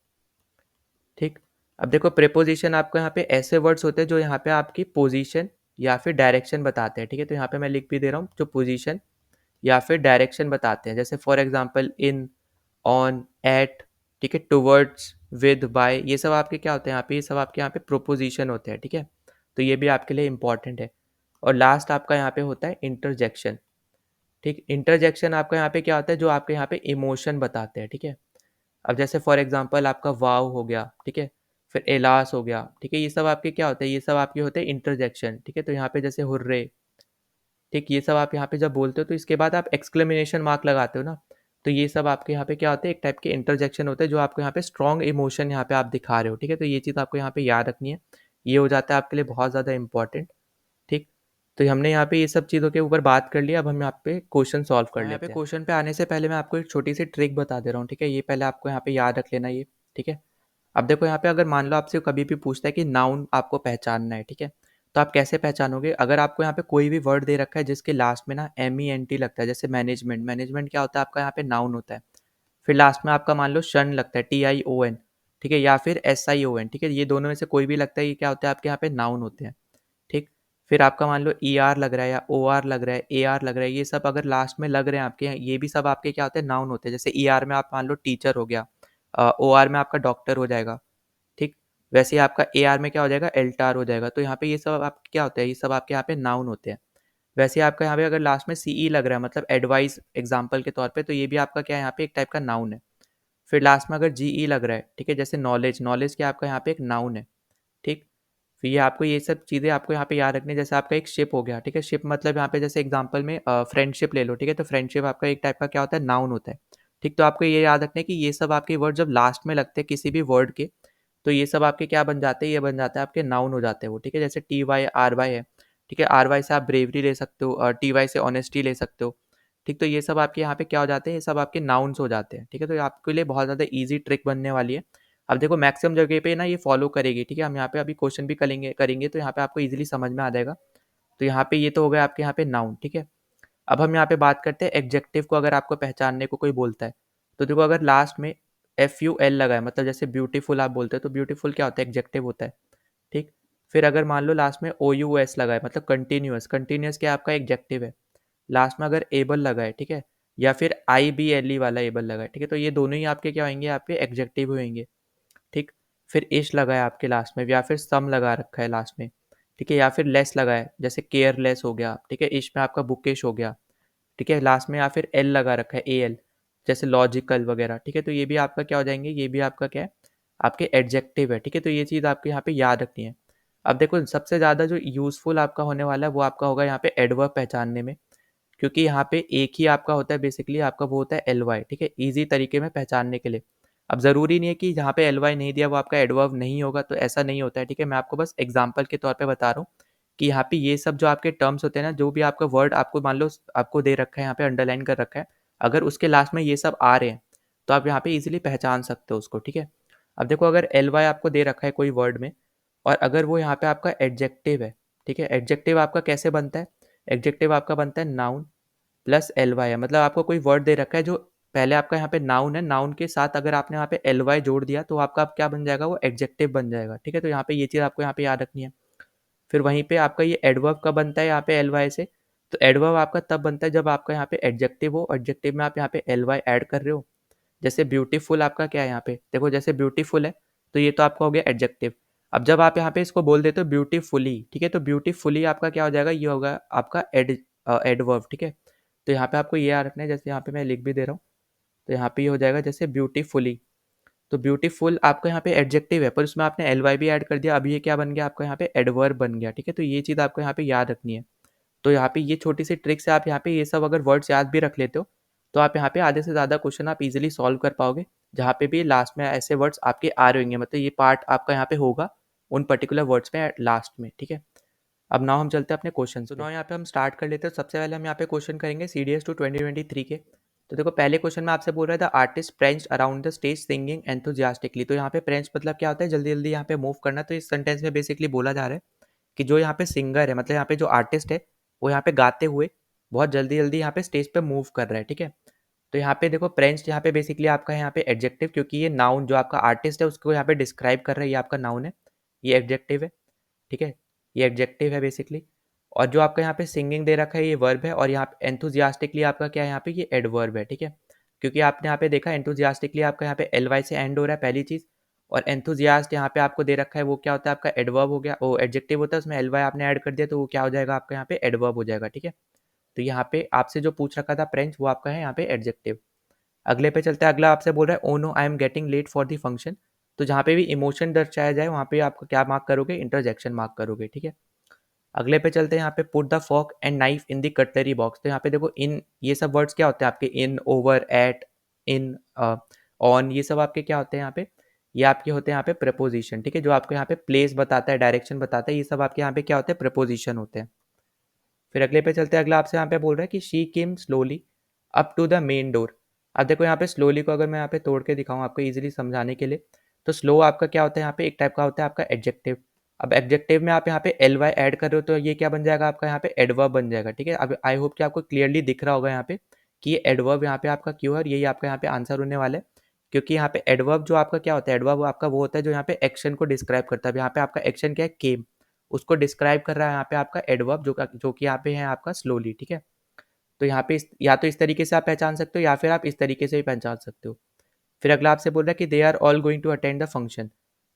ठीक। अब देखो प्रेपोजिशन आपको यहाँ पे ऐसे वर्ड्स होते हैं जो यहाँ पे आपकी पोजीशन या फिर डायरेक्शन बताते हैं, ठीक है। तो यहाँ पे मैं लिख भी दे रहा हूँ, जो पोजीशन या फिर डायरेक्शन बताते हैं, जैसे for example in, on, at, ठीक है, टुवर्ड्स, विद, बाय, ये सब आपके क्या होते हैं यहाँ पे, ये सब आपके यहाँ पे प्रोपोजिशन होते हैं, ठीक है। तो ये भी आपके लिए इंपॉर्टेंट है। और लास्ट आपका यहाँ पे होता है इंटरजेक्शन, ठीक। इंटरजेक्शन आपका यहाँ पे क्या होता है, जो आपके यहाँ पे इमोशन बताते हैं, ठीक है। अब जैसे फॉर एग्जांपल आपका वाव हो गया, ठीक है, फिर एलास हो गया, ठीक है, ये सब आपके क्या होते हैं, ये सब आपके होते हैं इंटरजेक्शन, ठीक है। तो यहाँ पे जैसे हुर्रे, ठीक, ये सब आप यहाँ पे जब बोलते हो तो इसके बाद आप एक्सक्लेमेशन मार्क लगाते हो ना, तो ये सब आपके यहाँ पे क्या होते हैं, एक टाइप के इंटरजेक्शन होते हैं जो आपको यहाँ पे स्ट्रॉन्ग इमोशन यहाँ पे आप दिखा रहे हो, ठीक है। तो ये चीज़ आपको यहाँ पे याद रखनी है, ये हो जाता है आपके लिए बहुत ज़्यादा इंपॉर्टेंट, ठीक। तो हमने यहाँ पे ये सब चीज़ों के ऊपर बात कर लिया, अब हम यहाँ पे क्वेश्चन सॉल्व कर लेते हैं। यहाँ पे क्वेश्चन पे आने से पहले मैं आपको एक छोटी सी ट्रिक बता दे रहा हूँ, ठीक है, ये पहले आपको यहाँ पे याद रख लेना ये, ठीक है। अब देखो यहाँ पे अगर मान लो आपसे कभी भी पूछता है कि नाउन आपको पहचानना है, ठीक है, तो आप कैसे पहचानोगे, अगर आपको यहाँ पे कोई भी वर्ड दे रखा है जिसके लास्ट में ना MENT लगता है, जैसे मैनेजमेंट, मैनेजमेंट क्या होता है आपका यहाँ पे नाउन होता है, फिर लास्ट में आपका मान लो शन लगता है, TION, ठीक है, या फिर SION, ठीक है, ये दोनों में से कोई भी लगता है, ये क्या होता है आपके यहाँ पे नाउन होते हैं, ठीक। फिर आपका मान लो ER लग रहा है या OR लग रहा है, AR लग रहा है, ये सब अगर लास्ट में लग रहे हैं आपके, ये भी सब आपके क्या होते हैं, नाउन होते हैं। जैसे ER में आप मान लो टीचर हो गया, OR में आपका डॉक्टर हो जाएगा, ठीक। वैसे ही आपका AR में क्या हो जाएगा, एल्टार हो जाएगा। तो यहाँ पे ये सब आप क्या होता है, ये सब आपके यहाँ पे नाउन होते हैं। वैसे ही आपका यहाँ पे अगर लास्ट में CE लग रहा है, मतलब एडवाइस एग्जाम्पल के तौर पे, तो ये भी आपका क्या है, यहाँ पे एक टाइप का नाउन है। फिर लास्ट में अगर GE लग रहा है, ठीक है, जैसे नॉलेज, नॉलेज क्या आपका यहाँ पे एक नाउन है, ठीक। फिर ये आपको ये सब चीज़ें आपको यहाँ पे याद रखनी है। जैसे आपका एक शिप हो गया, ठीक है, शिप मतलब यहाँ पे जैसे एग्जांपल में फ्रेंडशिप ले लो, ठीक है, तो फ्रेंडशिप आपका एक टाइप का क्या होता है, नाउन होता है, ठीक। तो आपको ये याद रखना है कि ये सब आपके वर्ड जब लास्ट में लगते हैं किसी भी वर्ड के, तो ये सब आपके क्या बन जाते हैं, ये बन जाता है आपके नाउन हो जाते हैं वो, ठीक है। जैसे TYRY है, ठीक है, RY से आप ब्रेवरी ले सकते हो, और TY से ऑनेस्टी ले सकते हो, ठीक। तो ये सब आपके यहाँ पे क्या हो जाते हैं, ये सब आपके नाउन्स हो जाते हैं, ठीक है। तो ये आपके लिए बहुत ज़्यादा ईजी ट्रिक बनने वाली है। अब देखो मैक्सिमम जगह पे ना ये फॉलो करेगी, ठीक है। हम यहाँ पे अभी क्वेश्चन भी करेंगे करेंगे तो यहाँ पे आपको इजीली समझ में आ जाएगा। तो यहाँ पे ये तो हो गया आपके यहाँ पे नाउन, ठीक है। अब हम यहाँ पे बात करते हैं एडजेक्टिव को, अगर आपको पहचानने को कोई बोलता है, तो देखो अगर लास्ट में FUL लगा है, मतलब जैसे ब्यूटीफुल आप बोलते हैं, तो ब्यूटीफुल क्या होता है, एडजेक्टिव होता है, ठीक। फिर अगर मान लो लास्ट में OUS लगा है, मतलब कंटिन्यूअस, कंटिन्यूअस क्या आपका एडजेक्टिव है। लास्ट में अगर एबल लगा है, ठीक है, या फिर IBLE वाला एबल लगा है, ठीक है, तो ये दोनों ही आपके क्या होंगे, आपके एडजेक्टिव होंगे, ठीक। फिर इश लगा है आपके लास्ट में, या फिर सम लगा रखा है लास्ट में, ठीक है, या फिर लेस लगा है, जैसे केयरलेस हो गया, ठीक है, इश में आपका बुकिश हो गया, ठीक है, लास्ट में या फिर एल लगा रखा है, AL, जैसे लॉजिकल वगैरह, ठीक है, तो ये भी आपका क्या हो जाएंगे, ये भी आपका क्या है, आपके एडजेक्टिव है, ठीक है, तो ये चीज़ आपको यहाँ पे याद रखनी है। अब देखो सबसे ज़्यादा जो यूज़फुल आपका होने वाला है वो आपका होगा यहाँ पे एडवर्ब पहचानने में, क्योंकि यहाँ पे एक ही आपका होता है बेसिकली, आपका वो होता है LY, ठीक है, ईजी तरीके में पहचानने के लिए। अब ज़रूरी नहीं है कि जहाँ पे LY नहीं दिया वो आपका एडवर्ब नहीं होगा, तो ऐसा नहीं होता है, ठीक है, मैं आपको बस एग्जाम्पल के तौर पे बता रहा हूँ कि यहाँ पे ये सब जो आपके टर्म्स होते हैं ना, जो भी आपका वर्ड आपको मान लो आपको दे रखा है, यहाँ पे अंडरलाइन कर रखा है, अगर उसके लास्ट में ये सब आ रहे हैं तो आप यहाँ पे इजीली पहचान सकते हो उसको, ठीक है। अब देखो अगर LY आपको दे रखा है कोई वर्ड में, और अगर वो यहाँ पे आपका एडजेक्टिव है, ठीक है, एडजेक्टिव आपका कैसे बनता है, एडजेक्टिव आपका बनता है नाउन प्लस LY है, मतलब आपको कोई वर्ड दे रखा है जो पहले आपका यहाँ पे नाउन है, नाउन के साथ अगर आपने यहाँ पे LY जोड़ दिया तो आपका अब क्या बन जाएगा, वो एडजेक्टिव बन जाएगा, ठीक है, तो यहाँ पे ये चीज़ आपको यहाँ पे याद रखनी है। फिर वहीं पे आपका ये एडवर्ब कब बनता है यहाँ पे LY से, तो एडवर्ब आपका तब बनता है जब आपका यहाँ पे एडजेक्टिव हो, एडजेक्टिव में आप यहाँ पे LY ऐड कर रहे हो। जैसे ब्यूटीफुल आपका क्या है यहाँ पे, देखो जैसे ब्यूटीफुल है तो ये तो आपका हो गया एडजेक्टिव। अब जब आप यहाँ पे इसको बोल देते हो ब्यूटीफुली, ठीक है, तो ब्यूटीफुली आपका क्या हो जाएगा, ये होगा आपका एडवर्ब, ठीक है। तो यहाँ पे आपको ये याद रखना है, जैसे यहाँ पे मैं लिख भी दे रहा हूँ, तो यहाँ पे ये हो जाएगा जैसे ब्यूटीफुली, तो ब्यूटीफुल आपका यहाँ पे एडजेक्टिव है पर उसमें आपने LY भी ऐड कर दिया, अब ये क्या बन गया आपका यहाँ पे एडवर्ब बन गया, ठीक है, तो ये चीज़ आपको यहाँ पे याद रखनी है। तो यहाँ पे ये छोटी सी ट्रिक से आप यहाँ पे ये सब अगर वर्ड्स याद भी रख लेते हो तो आप यहाँ पे आधे से ज़्यादा क्वेश्चन आप इजीली सॉल्व कर पाओगे, जहाँ पे भी लास्ट में ऐसे वर्ड्स आपके आ रहे होंगे, मतलब ये पार्ट आपका यहाँ पे होगा उन पर्टिकुलर वर्ड्स में लास्ट में, ठीक है। अब नाउ हम चलते हैं अपने क्वेश्चन, तो नाउ यहाँ पे हम स्टार्ट कर लेते हैं। सबसे पहले हम यहाँ पे क्वेश्चन करेंगे CDS 2023 के। तो देखो पहले क्वेश्चन में आपसे बोल रहा है the artist prance around the stage singing enthusiastically, तो यहाँ पे प्रेंच मतलब क्या होता है, जल्दी जल्दी यहाँ पे मूव करना। तो इस सेंटेंस में बेसिकली बोला जा रहा है कि जो यहाँ पे सिंगर है, मतलब यहाँ पे जो आर्टिस्ट है, वो यहाँ पे गाते हुए बहुत जल्दी जल्दी यहाँ पे स्टेज पे मूव कर रहा है, ठीक है। तो यहाँ पे देखो प्रेंच यहाँ पे बेसिकली आपका है यहाँ पे एडजेक्टिव, क्योंकि ये नाउन जो आपका आर्टिस्ट है उसको यहाँ पे डिस्क्राइब कर रहा है, ये आपका नाउन है, ये एडजेक्टिव है, ठीक है, ये एडजेक्टिव है बेसिकली। और जो आपका यहाँ पे सिंगिंग दे रखा है ये वर्ब है, और यहाँ पे एंथुजियास्टिकली आपका क्या है यहाँ पे, ये एडवर्ब है, ठीक है। क्योंकि आपने यहाँ पे देखा एंथुजियास्टिकली आपका यहाँ पे LY से एंड हो रहा है पहली चीज़, और एंथुजियास्ट यहाँ पे आपको दे रखा है वो क्या होता है आपका एडवर्ब हो गया, वो एडजेक्टिव होता है, उसमें LY आपने ऐड कर दिया तो वो क्या हो जाएगा आपका यहाँ पे एडवर्ब हो जाएगा, ठीक है। तो यहाँ पे आपसे जो पूछ रखा था फ्रेंच वो आपका है यहाँ पे एडजेक्टिव। अगले पे चलते हैं, अगला आपसे बोल रहा है oh no I am getting late for the function, तो जहाँ पे भी इमोशन दर्शाया जाए वहाँ पे आपको क्या मार्क करोगे, इंटरजेक्शन मार्क करोगे, ठीक है। अगले पे चलते हैं, यहाँ पे put the fork and knife in the cutlery box, तो यहाँ पे देखो इन ये सब वर्ड्स क्या होते हैं आपके, इन, ओवर, एट, इन, ऑन, ये सब आपके क्या होते हैं यहाँ पे, ये आपके होते हैं यहाँ पे प्रपोजिशन, ठीक है, जो आपको यहाँ पे प्लेस बताता है, डायरेक्शन बताता है, ये सब आपके यहाँ पे क्या होते हैं, प्रपोजिशन होते हैं। फिर अगले पे चलते हैं, अगला आपसे यहाँ पे बोल रहा है कि she came slowly up to the main door. अब देखो यहाँ पे स्लोली को अगर मैं यहाँ पे तोड़ के दिखाऊँ आपको इजीली समझाने के लिए, तो स्लो आपका क्या होता है यहाँ पे, एक टाइप का होता है आपका एडजेक्टिव। अब एडजेक्टिव में आप यहाँ पे LY ऐड कर रहे हो तो ये क्या बन जाएगा आपका यहाँ पे एडवर्ब बन जाएगा, ठीक है। अब आई होप कि आपको क्लियरली दिख रहा होगा यहाँ पे कि ये एडवर्ब यहाँ पे आपका क्यों है, और यही आपका यहाँ पे आंसर होने वाला है। क्योंकि यहाँ पे एडवर्ब जो आपका क्या होता है, एडवर्ब आपका वो होता है जो यहाँ पे एक्शन को डिस्क्राइब करता है। अब यहाँ पे आपका एक्शन क्या है, केम, उसको डिस्क्राइब कर रहा है यहाँ पे आपका एडवर्ब जो कि यहाँ पे है आपका स्लोली, ठीक है। तो यहाँ पे या तो इस तरीके से आप पहचान सकते हो या फिर आप इस तरीके से भी पहचान सकते हो। फिर अगला आपसे बोल रहा है कि they are all going to attend the function.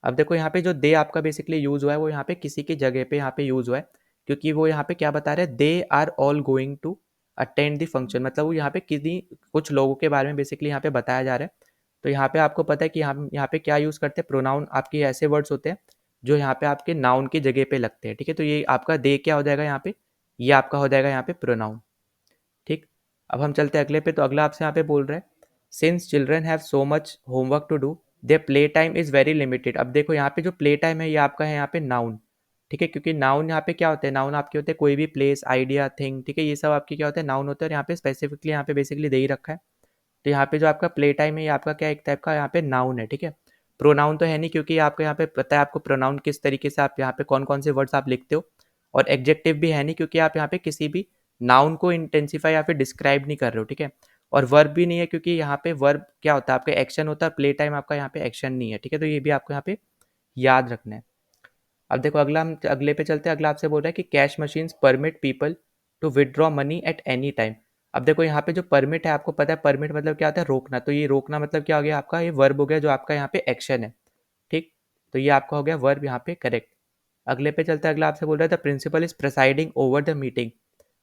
अब देखो यहाँ पे जो दे आपका बेसिकली यूज हुआ है वो यहाँ पे किसी की जगह पे यहाँ पे यूज हुआ है, क्योंकि वो यहाँ पे क्या बता रहे हैं, they are all going to attend the function, मतलब वो यहाँ पे किसी कुछ लोगों के बारे में बेसिकली यहाँ पे बताया जा रहा है। तो यहाँ पे आपको पता है कि हम यहाँ पे क्या यूज करते हैं, प्रोनाउन आपके ऐसे वर्ड्स होते हैं जो यहाँ पे आपके नाउन की जगह पे लगते हैं, ठीक है। तो ये आपका दे क्या हो जाएगा यहाँ पे, ये आपका हो जाएगा यहाँ पे प्रोनाउन, ठीक। अब हम चलते हैं अगले पे, तो अगला आपसे यहाँ पे बोल रहे हैं since children have so much homework to do their play time is very limited. अब देखो यहाँ पे जो प्ले टाइम है ये आपका है यहाँ पे नाउन, ठीक है, क्योंकि नाउन यहाँ पे क्या होते हैं, नाउन आपके होते हैं कोई भी प्लेस, आइडिया, थिंग, ठीक है, ये सब आपके क्या होते हैं, नाउन होते हैं। और यहाँ पे स्पेसिफिकली यहाँ पे बेसिकली दे ही रखा है, तो यहाँ पे जो आपका प्ले टाइम है ये आपका क्या एक टाइप का यहाँ पे नाउन है, ठीक है। प्रोनाउन तो है नहीं, क्योंकि आपको यहाँ पे पता है आपको प्रोनाउन किस तरीके से आप यहाँ पे कौन कौन से वर्ड्स आप लिखते हो। और एग्जेक्टिव भी है नहीं, क्योंकि आप यहाँ पे किसी भी नाउन को इंटेंसिफाई या फिर डिस्क्राइब नहीं कर रहे हो, ठीक है। और वर्ब भी नहीं है, क्योंकि यहाँ पे वर्ब क्या होता है आपका एक्शन होता है, प्ले टाइम आपका यहाँ पे एक्शन नहीं है, ठीक है। तो ये भी आपको यहाँ पे याद रखना है। अब देखो अगला हम अगले पे चलते हैं, अगला आपसे बोल रहा है कि cash machines permit people to withdraw money at any time. अब देखो यहाँ पे जो परमिट है, आपको पता है परमिट मतलब क्या होता है, रोकना, तो ये रोकना मतलब क्या हो गया आपका, ये वर्ब हो गया जो आपका यहाँ पे एक्शन है, ठीक। तो ये आपका हो गया वर्ब यहाँ पे करेक्ट। अगले पे चलते हैं, अगला आपसे बोल रहा है the principal is presiding over the meeting.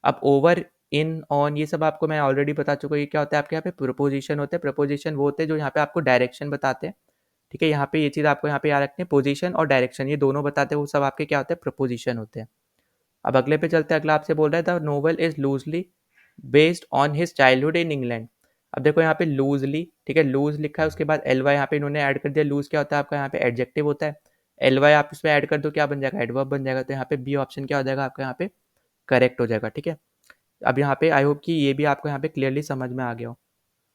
अब ओवर इन, ऑन, ये सब आपको मैं ऑलरेडी बता चुका हूँ। ये क्या होता है आपके यहाँ पे प्रोपोजिशन होते हैं। प्रोपोजिशन वो होते हैं जो यहाँ पे आपको डायरेक्शन बताते हैं, ठीक है। यहाँ पे ये चीज़ आपको यहाँ पे याद रखनी है, पोजीशन और डायरेक्शन ये दोनों बताते हैं, वो सब आपके क्या होते हैं, प्रोपोजिशन होते हैं। अब अगले पे चलते हैं। अगला आपसे बोल रहा है the novel is loosely based on his childhood in England. अब देखो यहाँ पे लूजली, ठीक है, लूज लिखा है, उसके बाद एल वाई यहाँ पे इन्होंने ऐड कर दिया। लूज क्या होता है आपका यहाँ पे एडजेक्टिव होता है, एल वाई आप इसमें ऐड कर दो क्या बन जाएगा, एडवर्ब बन जाएगा। तो यहाँ पे बी ऑप्शन क्या हो जाएगा आपका यहाँ पे करेक्ट हो जाएगा, ठीक है। अब यहाँ पे आई होप कि ये भी आपको यहाँ पे क्लियरली समझ में आ गया हो।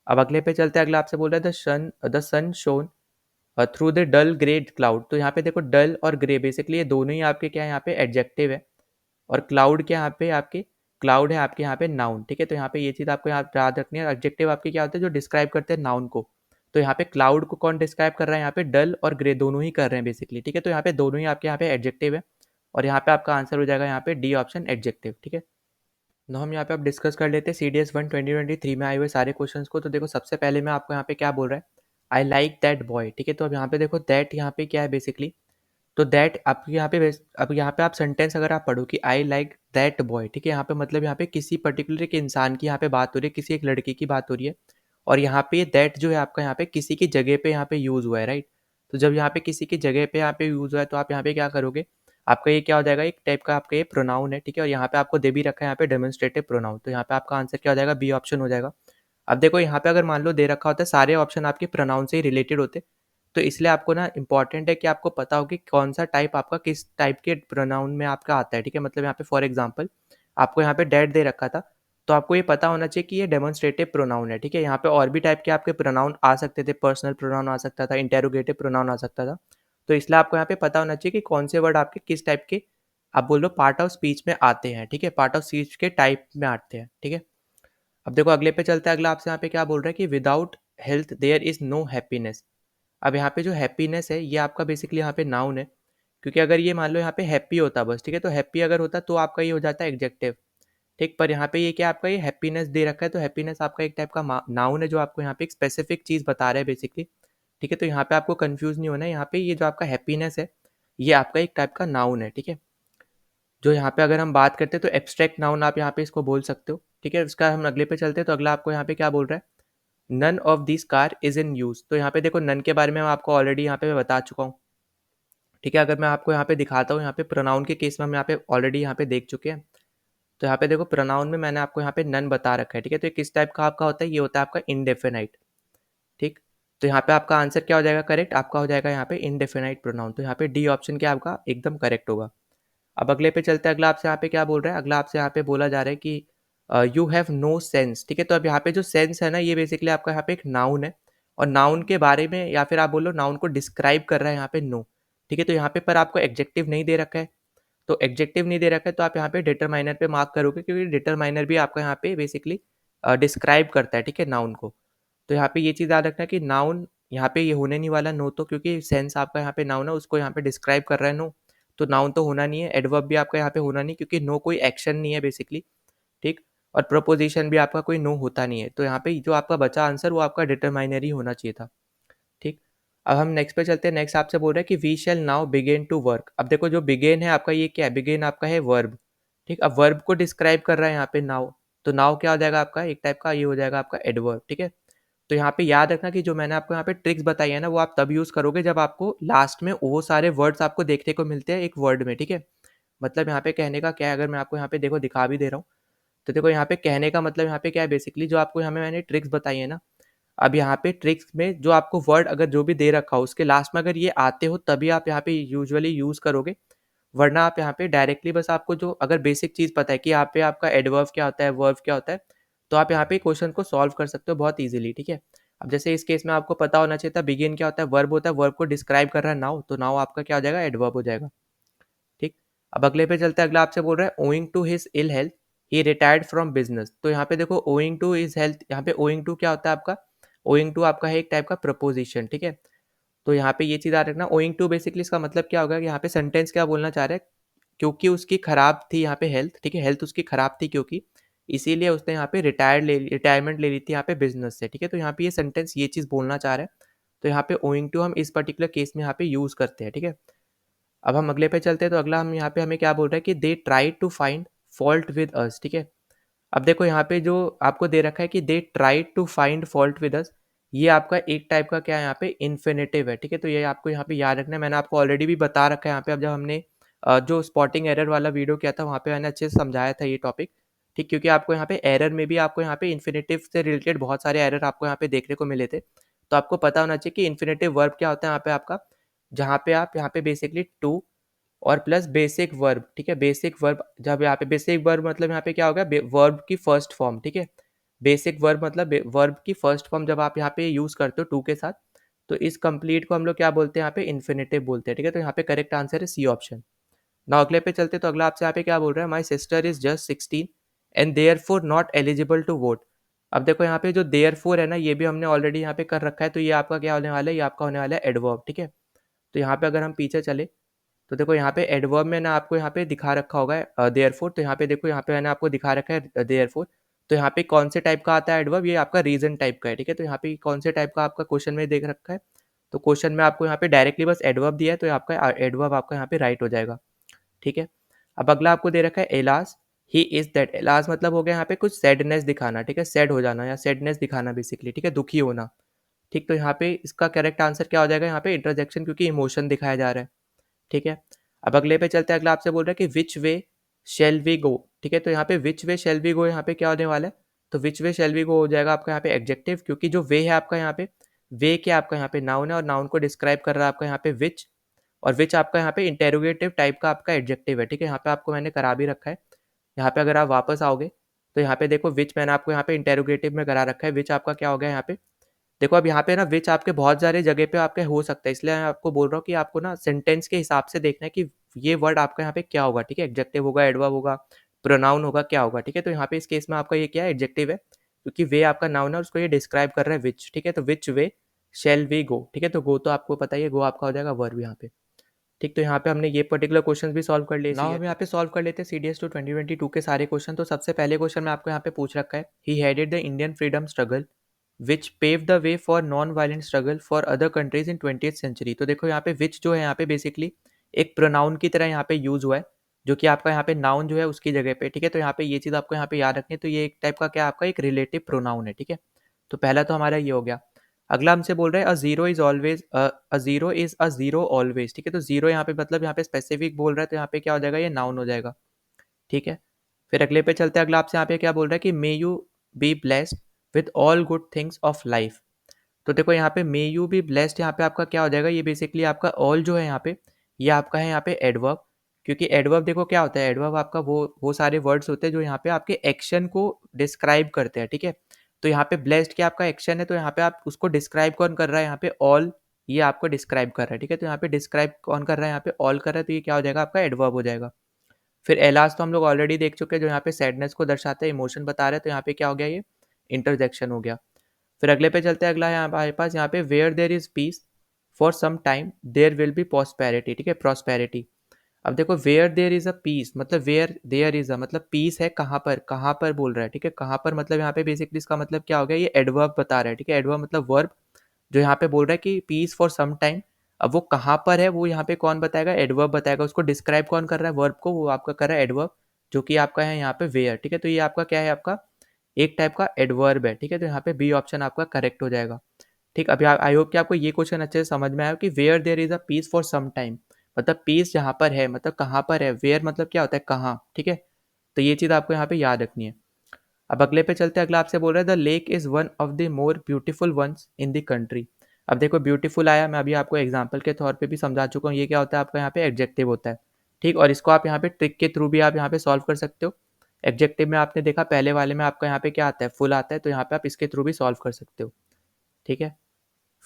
अब अगले पे चलते हैं। अगला आपसे बोल रहा है the sun shone through the dull grey cloud. तो यहाँ पे देखो डल और ग्रे बेसिकली ये दोनों ही आपके क्या है यहाँ पे एडजेक्टिव है, और क्लाउड क्या यहाँ पे आपके क्लाउड है आपके यहाँ पे नाउन, ठीक है। तो यहाँ पे ये चीज़ आपको यहाँ याद रखनी है, एडजेक्टिव आपके क्या होते हैं जो डिस्क्राइब करते हैं नाउन को। तो यहाँ पे क्लाउड को कौन डिस्क्राइब कर रहा है, यहाँ पे डल और ग्रे दोनों ही कर रहे हैं बेसिकली, ठीक है। तो यहाँ पे दोनों ही आपके यहाँ पे एडजेक्टिव है, और यहाँ पे आपका आंसर हो जाएगा यहाँ पे डी ऑप्शन एडजेक्टिव, ठीक है। ना हम यहाँ पे अब डिस्कस कर लेते हैं CDS 1 2023 में आए हुए सारे क्वेश्चंस को। तो देखो सबसे पहले मैं आपको यहाँ पे क्या बोल रहा है, आई लाइक दैट बॉय, ठीक है। तो अब यहाँ पे देखो दैट यहाँ पे क्या है बेसिकली, तो दैट आपके यहाँ पे अब यहाँ पे आप सेंटेंस अगर आप पढ़ो कि आई लाइक दैट बॉय, ठीक है, यहाँ पे मतलब यहाँ पे किसी पर्टिकुलर के इंसान की यहाँ पे बात हो रही है, किसी एक लड़के की बात हो रही है, और यहाँ पे दैट जो है आपका यहाँ पे किसी की जगह पे यहाँ पे यूज हुआ है, राइट। तो जब यहाँ पे किसी की जगह पे यहाँ पे यूज हुआ है तो आप यहाँ पे क्या करोगे, आपका ये क्या हो जाएगा, एक टाइप का आपका ये प्रोनाउन है, ठीक है। और यहाँ पे आपको दे भी रखा है यहाँ पे डेमोन्स्ट्रेटिव प्रोनाउन, तो यहाँ पे आपका आंसर क्या हो जाएगा, बी ऑप्शन हो जाएगा। अब देखो यहाँ पे अगर मान लो दे रखा होता है सारे ऑप्शन आपके प्रोनाउन से ही रिलेटेड होते, तो इसलिए आपको ना इंपॉर्टेंट है कि आपको पता हो कि कौन सा टाइप आपका किस टाइप के प्रोनाउन में आपका आता है, ठीक है। मतलब यहाँ पे फॉर एग्जांपल आपको यहाँ पे डैड दे रखा था, तो आपको ये पता होना चाहिए कि ये डेमोन्स्ट्रेटिव प्रोनाउन है, ठीक है। यहाँ पे और भी टाइप के आपके प्रोनाउन आ सकते थे, पर्सनल प्रोनाउन आ सकता था, इंटेरोगेटिव प्रोनाउन आ सकता था। तो इसलिए आपको यहाँ पे पता होना चाहिए कि कौन से वर्ड आपके किस टाइप के आप बोल लो पार्ट ऑफ स्पीच में आते हैं, ठीक है, पार्ट ऑफ स्पीच के टाइप में आते हैं, ठीक है। अब देखो अगले पे चलते हैं। अगला आपसे यहाँ पे क्या बोल रहा है कि without health there is no happiness. अब यहाँ पे जो हैप्पीनेस है ये आपका बेसिकली यहाँ पे नाउन है, क्योंकि अगर ये मान लो यहाँ पे हैप्पी होता बस, ठीक है, तो हैप्पी अगर होता तो आपका ये हो जाता है एग्जेक्टिव, ठीक। पर यहाँ पे ये क्या आपका ये हैप्पीनेस दे रखा है, तो हैप्पीनेस आपका एक टाइप का नाउन है जो आपको यहाँ पे एक स्पेसिफिक चीज़ बता रहा है बेसिकली, ठीक है। तो यहाँ पे आपको कंफ्यूज नहीं होना है, यहाँ पे ये जो आपका हैप्पीनेस है ये आपका एक टाइप का नाउन है, ठीक है। जो यहाँ पे अगर हम बात करते हैं तो एब्स्ट्रैक्ट नाउन आप यहाँ पे इसको बोल सकते हो, ठीक है। उसका हम अगले पे चलते हैं। तो अगला आपको यहाँ पे क्या बोल रहा है, none of this car is in use. तो यहाँ पे देखो नन के बारे में मैं आपको ऑलरेडी यहाँ पे मैं बता चुका हूँ, ठीक है। अगर मैं आपको यहाँ पे दिखाता हूँ, यहाँ पे प्रोनाउन के केस में हम यहाँ पे ऑलरेडी यहाँ पे देख चुके हैं। तो यहाँ पे देखो प्रोनाउन में मैंने आपको यहाँ पे नन बता रखा है, ठीक है। तो ये किस टाइप का आपका होता है, ये होता है आपका इनडेफिनाइट, ठीक। तो यहाँ पे आपका आंसर क्या हो जाएगा करेक्ट, आपका हो जाएगा यहाँ पे इनडेफिनाइट प्रोनाउन। तो यहाँ पे डी ऑप्शन क्या आपका एकदम करेक्ट होगा। अब अगले पे चलते हैं। अगला आपसे यहाँ पे क्या बोल रहा है, अगला आपसे यहाँ पे बोला जा रहा है कि यू हैव नो सेंस, ठीक है। तो अब यहाँ पे जो सेंस है ना ये बेसिकली आपका यहाँ पे एक नाउन है, और नाउन के बारे में या फिर आप बोलो नाउन को डिस्क्राइब कर रहा है यहाँ पे नो, ठीक है। तो यहाँ पे पर आपको एग्जेक्टिव नहीं दे रखा है, तो एग्जेक्टिव नहीं दे रखा है तो आप यहाँ पे डिटरमाइनर पे मार्क करोगे, क्योंकि डिटरमाइनर भी आपका यहाँ पे बेसिकली डिस्क्राइब करता है, ठीक है, नाउन को। तो यहाँ पे ये चीज़ याद रखना कि नाउन यहाँ पे ये होने नहीं वाला नो, तो क्योंकि सेंस आपका यहाँ पे नाउन है उसको यहाँ पे डिस्क्राइब कर रहा है नो, तो नाउन तो होना नहीं है। एडवर्ब भी आपका यहाँ पे होना नहीं, क्योंकि नो कोई एक्शन नहीं है बेसिकली, ठीक। और प्रपोजिशन भी आपका कोई नो होता नहीं है। तो यहाँ पे जो आपका बचा आंसर वो आपका डिटरमाइनर ही होना चाहिए था, ठीक। अब हम नेक्स्ट पे चलते हैं। नेक्स्ट आपसे बोल रहा है कि we shall now begin to work. अब देखो जो बिगेन है आपका ये क्या है, बिगेन आपका है वर्ब, ठीक। अब वर्ब को डिस्क्राइब कर रहा है यहाँ पे नाउ, तो नाउ क्या हो जाएगा आपका एक टाइप का ये हो जाएगा आपका एडवर्ब, ठीक है। तो यहाँ पे याद रखना कि जो मैंने आपको यहाँ पे ट्रिक्स बताई है ना वो आप तब यूज़ करोगे जब आपको लास्ट में वो सारे वर्ड्स आपको देखने को मिलते हैं एक वर्ड में, ठीक है। मतलब यहाँ पे कहने का क्या है, अगर मैं आपको यहाँ पे देखो दिखा भी दे रहा हूँ, तो देखो यहाँ पे कहने का मतलब यहाँ पे क्या है बेसिकली जो आपको यहाँ में मैंने ट्रिक्स बताई है ना, अब यहाँ पे ट्रिक्स में जो आपको वर्ड अगर जो भी दे रखा हो उसके लास्ट में अगर ये आते हो तभी आप यहाँ पे यूजुअली यूज़ करोगे, वरना आप यहाँ पे डायरेक्टली बस आपको जो अगर बेसिक चीज़ पता है कि यहाँ पे आपका एडवर्ब क्या होता है, वर्ब क्या होता है, तो आप यहाँ पे क्वेश्चन को सॉल्व कर सकते हो बहुत ईजिली, ठीक है। अब जैसे इस केस में आपको पता होना चाहिए था बिगिन क्या होता है, वर्ब होता है, वर्ब को डिस्क्राइब कर रहा है नाउ, तो नाउ आपका क्या हो जाएगा एडवर्ब हो जाएगा, ठीक। अब अगले पे चलते हैं। अगला आपसे बोल रहा है owing to his ill health he retired from business. तो यहाँ पे देखो ओइंग टू हिज हेल्थ, यहाँ पे ओइंग टू क्या होता है आपका, ओइंग टू आपका है एक टाइप का प्रपोजिशन, ठीक है। तो यहाँ पे ये चीज़ याद रखना, ओइंग टू बेसिकली इसका मतलब क्या होगा कि यहाँ पे सेंटेंस क्या बोलना चाह रहा है, क्योंकि उसकी खराब थी यहाँ पे हेल्थ, ठीक है, हेल्थ उसकी खराब थी क्योंकि इसीलिए उसने यहाँ पे रिटायरमेंट ले ली थी यहाँ पे बिजनेस से, ठीक है। तो यहाँ पे ये सेंटेंस ये चीज़ बोलना चाह रहा है, तो यहाँ पे ओइंग टू हम इस पर्टिकुलर केस में यहाँ पे यूज़ करते हैं, ठीक है। अब हम अगले पे चलते हैं। तो अगला हम यहाँ पे हमें क्या बोल रहा है कि they try to find fault with us, ठीक है। अब देखो यहाँ पे जो आपको दे रखा है कि they try to find fault with us, ये आपका एक टाइप का क्या है यहाँ पे इन्फिनेटिव है, ठीक है। तो ये आपको यहाँ पे याद रखना है, मैंने आपको ऑलरेडी भी बता रखा है यहाँ पे। अब जब हमने जो स्पॉटिंग एरर वाला वीडियो किया था वहाँ पे मैंने अच्छे से समझाया था ये टॉपिक, ठीक। क्योंकि आपको यहाँ पे एरर में भी आपको यहाँ पे इन्फिनेटिव से रिलेटेड बहुत सारे एरर आपको यहाँ पे देखने को मिले थे। तो आपको पता होना चाहिए कि इन्फिनेटिव वर्ब क्या होता है यहाँ पे आपका, जहाँ पे आप यहाँ पे बेसिकली टू और प्लस बेसिक वर्ब, ठीक है। बेसिक वर्ब, जब यहाँ पे बेसिक वर्ब मतलब यहाँ पे क्या होगा, वर्ब की फर्स्ट फॉर्म, ठीक है। बेसिक वर्ब मतलब वर्ब की फर्स्ट फॉर्म जब आप यहाँ पे यूज करते हो टू के साथ, तो इस कंप्लीट को हम लोग क्या बोलते हैं यहाँ पे इन्फिनेटिव बोलते हैं, ठीक है। तो यहाँ पे करेक्ट आंसर है सी ऑप्शन। ना अगले पे चलते, तो अगला आपसे यहाँ पे क्या बोल रहा है, my sister is just 16 and therefore not eligible to vote. अब देखो यहाँ पे जो देयर फोर है ना, ये भी हमने ऑलरेडी यहाँ पे कर रखा है, तो ये आपका क्या होने वाला है, ये आपका होने वाला है एडवर्ब, ठीक है। तो यहाँ पे अगर हम पीछे चले, तो देखो यहाँ पे एडवर्ब में ना आपको यहाँ पे दिखा रखा होगा देयरफॉर, तो यहाँ पे देखो यहाँ पे मैंने आपको दिखा रखा है देयरफॉर। तो यहाँ पे कौन से टाइप का आता है एडवर्ब, ये आपका रीजन टाइप का है, ठीक है। तो यहाँ पे कौन से टाइप का आपका क्वेश्चन में देख रखा है, तो क्वेश्चन में आपको यहाँ पे डायरेक्टली बस एडवर्ब दिया है, तो आपका एडवर्ब आपका यहाँ पे राइट हो जाएगा, ठीक है। अब अगला आपको दे रखा है alas he is that. Alas मतलब हो गया यहाँ पे कुछ सैडनेस दिखाना, ठीक है, सैड हो जाना या सैडनेस दिखाना बेसिकली, ठीक है, दुखी होना, ठीक। तो यहाँ पे इसका करेक्ट आंसर क्या हो जाएगा, यहाँ पे इंटरजेक्शन, क्योंकि इमोशन दिखाया जा रहा है, ठीक है। अब अगले पे चलते हैं, अगला आपसे बोल रहा है कि विच वे शेल वी गो, ठीक है। तो यहाँ पे विच वे शेल वी गो यहाँ पे क्या होने वाला है, तो विच वे शेल वी गो हो जाएगा आपका यहाँ पे एडजेक्टिव, क्योंकि जो वे है आपका यहाँ पे, वे क्या आपका यहाँ पे नाउन है, और नाउन को डिस्क्राइब कर रहा है आपका यहाँ पे विच, और विच आपका यहाँ पे इंटेरोगेटिव टाइप का आपका एडजेक्टिव है, ठीक है। यहाँ पे आपको मैंने करा भी रखा है, यहाँ पे अगर आप वापस आओगे तो यहाँ पे देखो विच मैंने आपको यहाँ पे इंटेरोगेटिव में करा रखा है, विच आपका क्या हो गया यहाँ पे। देखो अब यहाँ पे ना विच आपके बहुत सारे जगह पे आपके हो सकता है, इसलिए मैं आपको बोल रहा हूँ कि आपको ना सेंटेंस के हिसाब से देखना है कि ये वर्ड आपका यहाँ पे क्या होगा, ठीक है। एडजेक्टिव होगा, एडवर्ब होगा, प्रोनाउन होगा, क्या होगा, ठीक है। तो यहाँ पे इस केस में आपका ये क्या है, एडजेक्टिव है, क्योंकि वे आपका नाउन है और उसको ये डिस्क्राइब कर रहा है विच, ठीक है। तो विच वे शेल वी गो, ठीक है। तो गो तो आपको पता ही है, गो आपका हो जाएगा वर्ब यहाँ पे, ठीक। तो यहाँ पे हमने ये पर्टिकुलर क्वेश्चन भी सॉल्व कर लिए। नाउ हम यहाँ पे सॉल्व कर लेते हैं CDS टू 2022 के सारे क्वेश्चन। तो सबसे पहले क्वेश्चन में आपको यहाँ पे पूछ रखा है, he headed the Indian freedom struggle which pave the way for non violent struggle for other countries in 20th century. तो देखो यहाँ पे विच जो है यहाँ पे बेसिकली एक प्रोनाउन की तरह यहाँ पे यूज हुआ है, जो कि आपका यहाँ पे नाउन जो है उसकी जगह पे, ठीक है। तो यहाँ पे ये चीज़ आपको यहाँ पे याद रखनी है, तो ये एक टाइप का क्या आपका एक रिलेटिव प्रोनाउन है, ठीक है। तो पहला तो हमारा ये हो गया। अगला हमसे बोल रहा है a zero is always a zero is a zero always, ठीक है। तो जीरो यहाँ पे मतलब यहाँ पे स्पेसिफिक बोल रहा है, तो यहाँ पे क्या हो जाएगा, ये नाउन हो जाएगा, ठीक है। फिर अगले पे चलते हैं, अगला आपसे यहाँ पे क्या बोल रहा है कि may you be blessed with all good things of life. तो देखो यहाँ पे मे यू बी ब्लेस्ड, यहाँ पे आपका क्या हो जाएगा, ये बेसिकली आपका ऑल जो है यहाँ पे, ये आपका है यहाँ पे एडवर्ब, क्योंकि एडवर्ब देखो क्या होता है, एडवर्ब आपका वो सारे वर्ड्स होते हैं जो यहाँ पे आपके एक्शन को डिस्क्राइब करते हैं, ठीक है। तो यहाँ पे ब्लेस्ड क्या आपका एक्शन है, तो यहाँ पे आप उसको डिस्क्राइब कौन कर रहा है, यहाँ पे ऑल, ये आपको डिस्क्राइब कर रहा है, ठीक है। तो यहाँ पे डिस्क्राइब कौन कर रहा है, यहाँ पे ऑल कर रहा है, तो ये क्या हो जाएगा आपका एडवर्ब हो जाएगा। फिर एलास तो हम लोग ऑलरेडी देख चुके हैं, जो यहाँ पे सैडनेस को दर्शाते हैं, इमोशन बता रहे हैं, तो यहाँ पे क्या हो गया, ये इंटरजेक्शन हो गया। फिर अगले पे चलते हैं, अगला है हमारे पास यहाँ पे where there is peace for some time there will be prosperity, ठीक है, प्रॉस्पेरिटी। अब देखो where there is a peace मतलब वेयर देयर इज अ मतलब पीस है कहाँ पर बोल रहा है, ठीक है। कहाँ पर मतलब यहाँ पे बेसिकली इसका मतलब क्या हो गया, ये एडवर्ब बता रहा है, ठीक है। एडवर्ब मतलब वर्ब, जो यहाँ पे बोल रहा है कि पीस फॉर सम टाइम। अब वो कहाँ पर है, वो यहाँ पे कौन बताएगा, एडवर्ब बताएगा। उसको डिस्क्राइब कौन कर रहा है, वर्ब को, वो आपका कर रहा है एडवर्ब, जो कि आपका है यहाँ पे वेयर, ठीक है। तो ये आपका क्या है, आपका एक टाइप का एडवर्ब है, ठीक है। तो यहाँ पे बी ऑप्शन आपका करेक्ट हो जाएगा, ठीक। अभी आई होप कि आपको ये क्वेश्चन अच्छे से समझ में आया कि where there is a peace for some time मतलब पीस जहाँ पर है, मतलब कहाँ पर है, वेयर मतलब क्या होता है, कहाँ, ठीक है। तो ये चीज़ आपको यहाँ पे याद रखनी है। अब अगले पे चलते हैं, अगला आपसे बोल रहा है the lake is one of the more beautiful ones in the country. अब देखो ब्यूटीफुल आया, मैं अभी आपको एग्जाम्पल के तौर पे भी समझा चुका हूँ, ये क्या होता है आपका यहाँ पे एडजेक्टिव होता है, ठीक। और इसको आप यहाँ पे ट्रिक के थ्रू भी आप यहाँ पे सॉल्व कर सकते हो। एडजेक्टिव में आपने देखा पहले वाले में आपका यहाँ पे क्या आता है, फुल आता है, तो यहाँ पे आप इसके थ्रू भी सॉल्व कर सकते हो, ठीक है।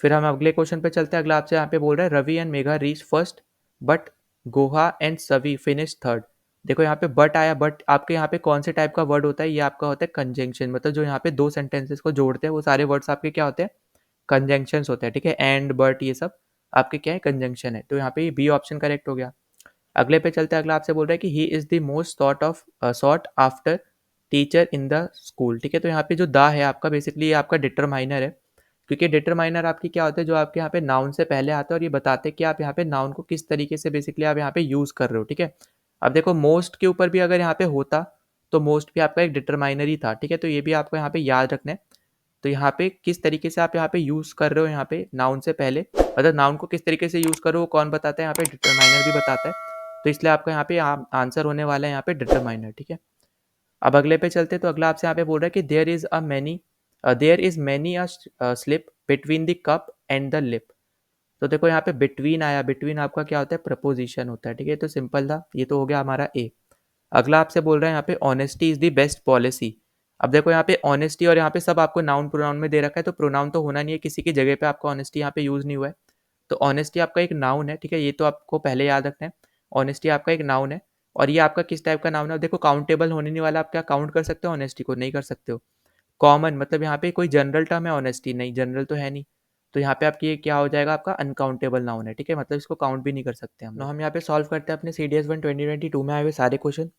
फिर हम अगले क्वेश्चन पे चलते हैं, अगला आपसे यहाँ पे बोल रहा है Ravi and Megha reach first but Goha and Savi finish third. देखो यहाँ पे बट आया, बट आपके यहाँ पे कौन से टाइप का वर्ड होता है, ये आपका होता है कंजंक्शन, मतलब जो यहाँ पे दो सेंटेंसेस को जोड़ते हैं वो सारे वर्ड्स आपके क्या होते हैं, कंजंक्शंस होते हैं, ठीक है। एंड बट ये सब आपके क्या है, कंजंक्शन है। तो यहाँ पे बी ऑप्शन करेक्ट हो गया। अगले पे चलते हैं, अगला आपसे बोल रहा है कि he is the most sought after teacher in the school, ठीक है। तो यहाँ पे जो द है आपका बेसिकली ये आपका डिटरमाइनर है, क्योंकि डिटरमाइनर आपकी क्या होता है, जो आपके यहाँ पे नाउन से पहले आता है और ये बताते हैं कि आप यहाँ पे नाउन को किस तरीके से बेसिकली आप यहाँ पे यूज कर रहे हो, ठीक है। अब देखो मोस्ट के ऊपर भी अगर यहाँ पे होता तो मोस्ट भी आपका एक डिटरमाइनर ही था, ठीक है। तो ये भी आपको यहाँ पे याद रखना है। तो यहाँ पे किस तरीके से आप यहाँ पे यूज़ कर रहे हो यहाँ पे नाउन से पहले, मतलब नाउन को किस तरीके से यूज़ करो वो कौन बताता है, यहाँ पे डिटरमाइनर भी बताता है। तो इसलिए आपका यहाँ पे आंसर होने वाला है यहाँ पे डिटरमाइनर, ठीक है। अब अगले पे चलते हैं। तो अगला आपसे यहाँ पे बोल रहा है कि there is many slip between the cup and the lip. तो देखो यहाँ पे बिटवीन आया, बिटवीन आपका क्या होता है, प्रपोजिशन होता है, ठीक है। तो सिंपल था, ये तो हो गया हमारा ए। अगला आपसे बोल रहा है यहाँ पे honesty is the best policy. अब देखो यहाँ पे ऑनेस्टी और यहाँ पे सब आपको नाउन प्रोनाउन में दे रखा है, तो प्रोनाउन तो होना नहीं है, किसी की जगह पे आपका ऑनेस्टी यहाँ पे यूज नहीं हुआ है। तो ऑनेस्टी आपका एक नाउन है, ठीक है, ये तो आपको पहले याद रखना है। ऑनेस्टी आपका एक नाउन है और ये आपका किस टाइप का नाउन है। देखो काउंटेबल होने नहीं वाला, आप क्या काउंट कर सकते हो ऑनेस्टी को, नहीं कर सकते हो। कॉमन मतलब यहाँ पे कोई जनरल टर्म है ऑनेस्टी, नहीं जनरल तो है नहीं। तो यहाँ पे आपकी क्या हो जाएगा, आपका अनकाउंटेबल नाउन है, ठीक है, मतलब इसको काउंट भी नहीं कर सकते हम यहाँ पे सॉल्व करते हैं अपने CDS 1 2022 में आए हुए सारे क्वेश्चन।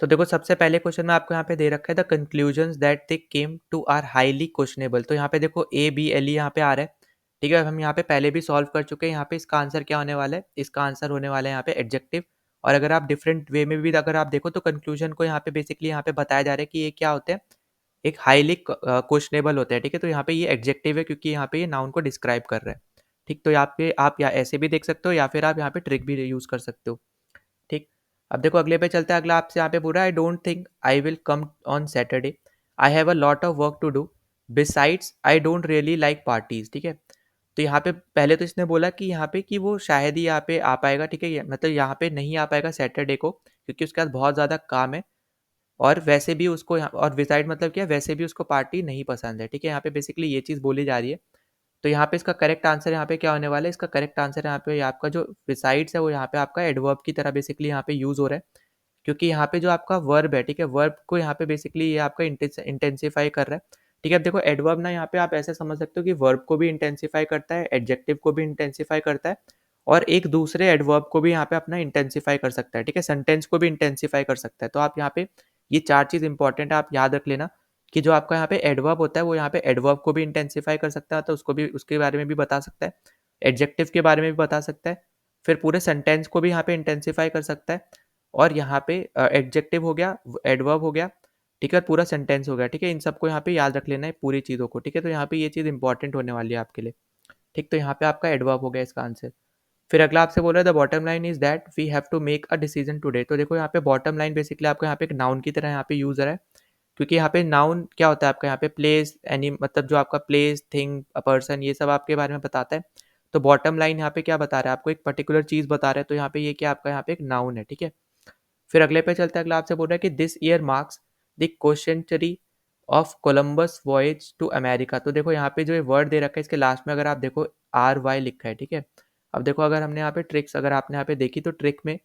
तो देखो सबसे पहले क्वेश्चन में आपको यहाँ पे दे रखा है the conclusions that they came to are highly questionable. तो यहाँ पे देखो ABLE यहाँ पे आ रहा है, ठीक है। हम यहाँ पे पहले भी सॉल्व कर चुके हैं। यहाँ पे इसका आंसर क्या होने वाला है, इसका आंसर होने वाला है यहाँ पे एडजेक्टिव। और अगर आप डिफरेंट वे में भी अगर आप देखो तो कंक्लूजन को यहाँ पे बेसिकली यहाँ पे बताया जा रहा है कि ये क्या होते हैं, एक हाईली क्वेश्चनेबल होता है, ठीक है। तो यहाँ पे ये एडजेक्टिव है क्योंकि यहाँ पे ये नाउन को डिस्क्राइब कर रहा है, ठीक। तो यहाँ पे आप या ऐसे भी देख सकते हो या फिर आप यहाँ पे ट्रिक भी यूज कर सकते हो, ठीक। अब देखो अगले पे चलते हैं। अगला आपसे यहाँ पे पूरा I don't think I will come on Saturday, I have a lot of work to do, besides I don't really like parties, ठीक है। तो यहाँ पे पहले तो इसने बोला कि यहाँ पे कि वो शायद ही यहाँ पे आ पाएगा, ठीक है, मतलब यहाँ पे नहीं आ पाएगा सैटरडे को क्योंकि उसके पास बहुत ज़्यादा काम है। और वैसे भी उसको और बिसाइड मतलब क्या, वैसे भी उसको पार्टी नहीं पसंद है, ठीक है। यहाँ पे बेसिकली ये चीज़ बोली जा रही है। तो यहाँ पे इसका करेक्ट आंसर यहाँ पे क्या होने वाला है, इसका करेक्ट आंसर यहाँ पे आपका जो बिसाइड्स है वो यहाँ पे आपका एडवर्ब की तरह बेसिकली यहाँ पे यूज हो रहा है क्योंकि यहाँ पे जो आपका वर्ब है, ठीक है, वर्ब को यहाँ पे बेसिकली ये आपका इंटेंसिफाई कर रहा है, ठीक है। अब देखो एडवर्ब ना यहाँ पे आप ऐसे समझ सकते हो कि वर्ब को भी इंटेंसिफाई करता है, एडजेक्टिव को भी इंटेंसिफाई करता है और एक दूसरे एडवर्ब को भी यहाँ पे अपना इंटेंसिफाई कर सकता है, ठीक है, सेंटेंस को भी इंटेंसिफाई कर सकता है। तो आप यहाँ पे ये चार चीज़ इंपॉर्टेंट है, आप याद रख लेना कि जो आपका यहाँ पे एडवर्ब होता है वो यहाँ पे एडवर्ब को भी इंटेंसिफाई कर सकता है, तो उसको भी उसके बारे में भी बता सकता है, एडजेक्टिव के बारे में भी बता सकता है, फिर पूरे सेंटेंस को भी यहाँ पे इंटेंसिफाई कर सकता है। और यहाँ पे एडजेक्टिव हो गया, एडवर्ब हो गया, ठीक है, पूरा सेंटेंस हो गया, ठीक है। इन सबको यहाँ पे याद रख लेना है पूरी चीज़ों को, ठीक है। तो यहाँ पे ये चीज़ इंपॉर्टेंट होने वाली है आपके लिए, ठीक। तो यहाँ पे आपका एडवर्ब हो गया इसका आंसर। फिर अगला आपसे बोल रहा है the bottom line is that we have to make a decision today. तो देखो यहाँ पे बॉटम लाइन बेसिकली आपका यहाँ पे एक नाउन की तरह यहाँ पे यूज है क्योंकि यहाँ पे नाउन क्या होता है आपका यहाँ पे प्लेस एनी, मतलब जो आपका प्लेस थिंग अ पर्सन ये सब आपके बारे में बताता है। तो बॉटम लाइन यहाँ पे क्या बता रहा है, आपको एक पर्टिकुलर चीज़ बता रहा है, तो यहाँ पे ये क्या आपका यहाँ पे एक नाउन है, ठीक है। फिर अगले पे चलते हैं। अगला आपसे बोल रहा है कि this year marks the questionary of Columbus voyage to America. तो देखो यहाँ पे जो ये वर्ड दे रखा है इसके लास्ट में अगर आप देखो RY लिखा है, ठीक है। अब देखो अगर हमने यहाँ पे ट्रिक्स अगर आपने यहाँ पे देखी तो ट्रिक में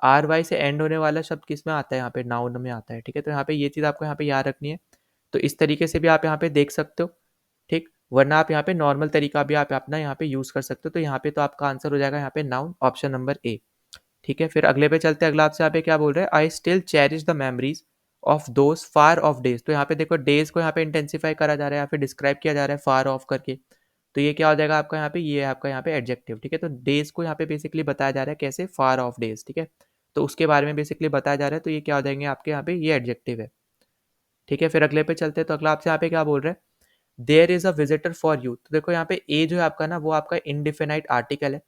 RY से एंड होने वाला शब्द किस में आता है, यहाँ पे नाउन में आता है, ठीक है। तो यहाँ पे ये चीज़ आपको यहाँ पे याद रखनी है। तो इस तरीके से भी आप यहाँ पे देख सकते हो, ठीक। वरना आप यहाँ पे नॉर्मल तरीका भी आप अपना यहाँ पे यूज़ कर सकते हो। तो यहाँ पे तो आपका आंसर हो जाएगा यहाँ पे नाउन, ऑप्शन नंबर ए, ठीक है। फिर अगले पे चलते हैं। अगला आपसे यहाँ पे क्या बोल रहे हैं, I still cherish the memories of those far of days. तो यहाँ पे देखो डेज को यहाँ पे इंटेंसिफाई करा जा रहा है, यहाँ पे डिस्क्राइब किया जा रहा है फार ऑफ करके। तो ये क्या हो जाएगा आपका यहाँ पे, ये आपका यहाँ पे एडजेक्टिव, ठीक है। तो डेज को यहाँ पे बेसिकली बताया जा रहा है कैसे, फार ऑफ डेज, ठीक है। तो उसके बारे में बेसिकली बताया जा रहा है, तो ये क्या हो जाएंगे आपके यहाँ पे, ये एडजेक्टिव है, ठीक है। फिर अगले पे चलते हैं। तो अगला आपसे यहाँ पे क्या बोल रहे हैं, there is a visitor for you. तो देखो यहाँ पे ए जो है आपका ना वो आपका इनडिफिनाइट आर्टिकल है।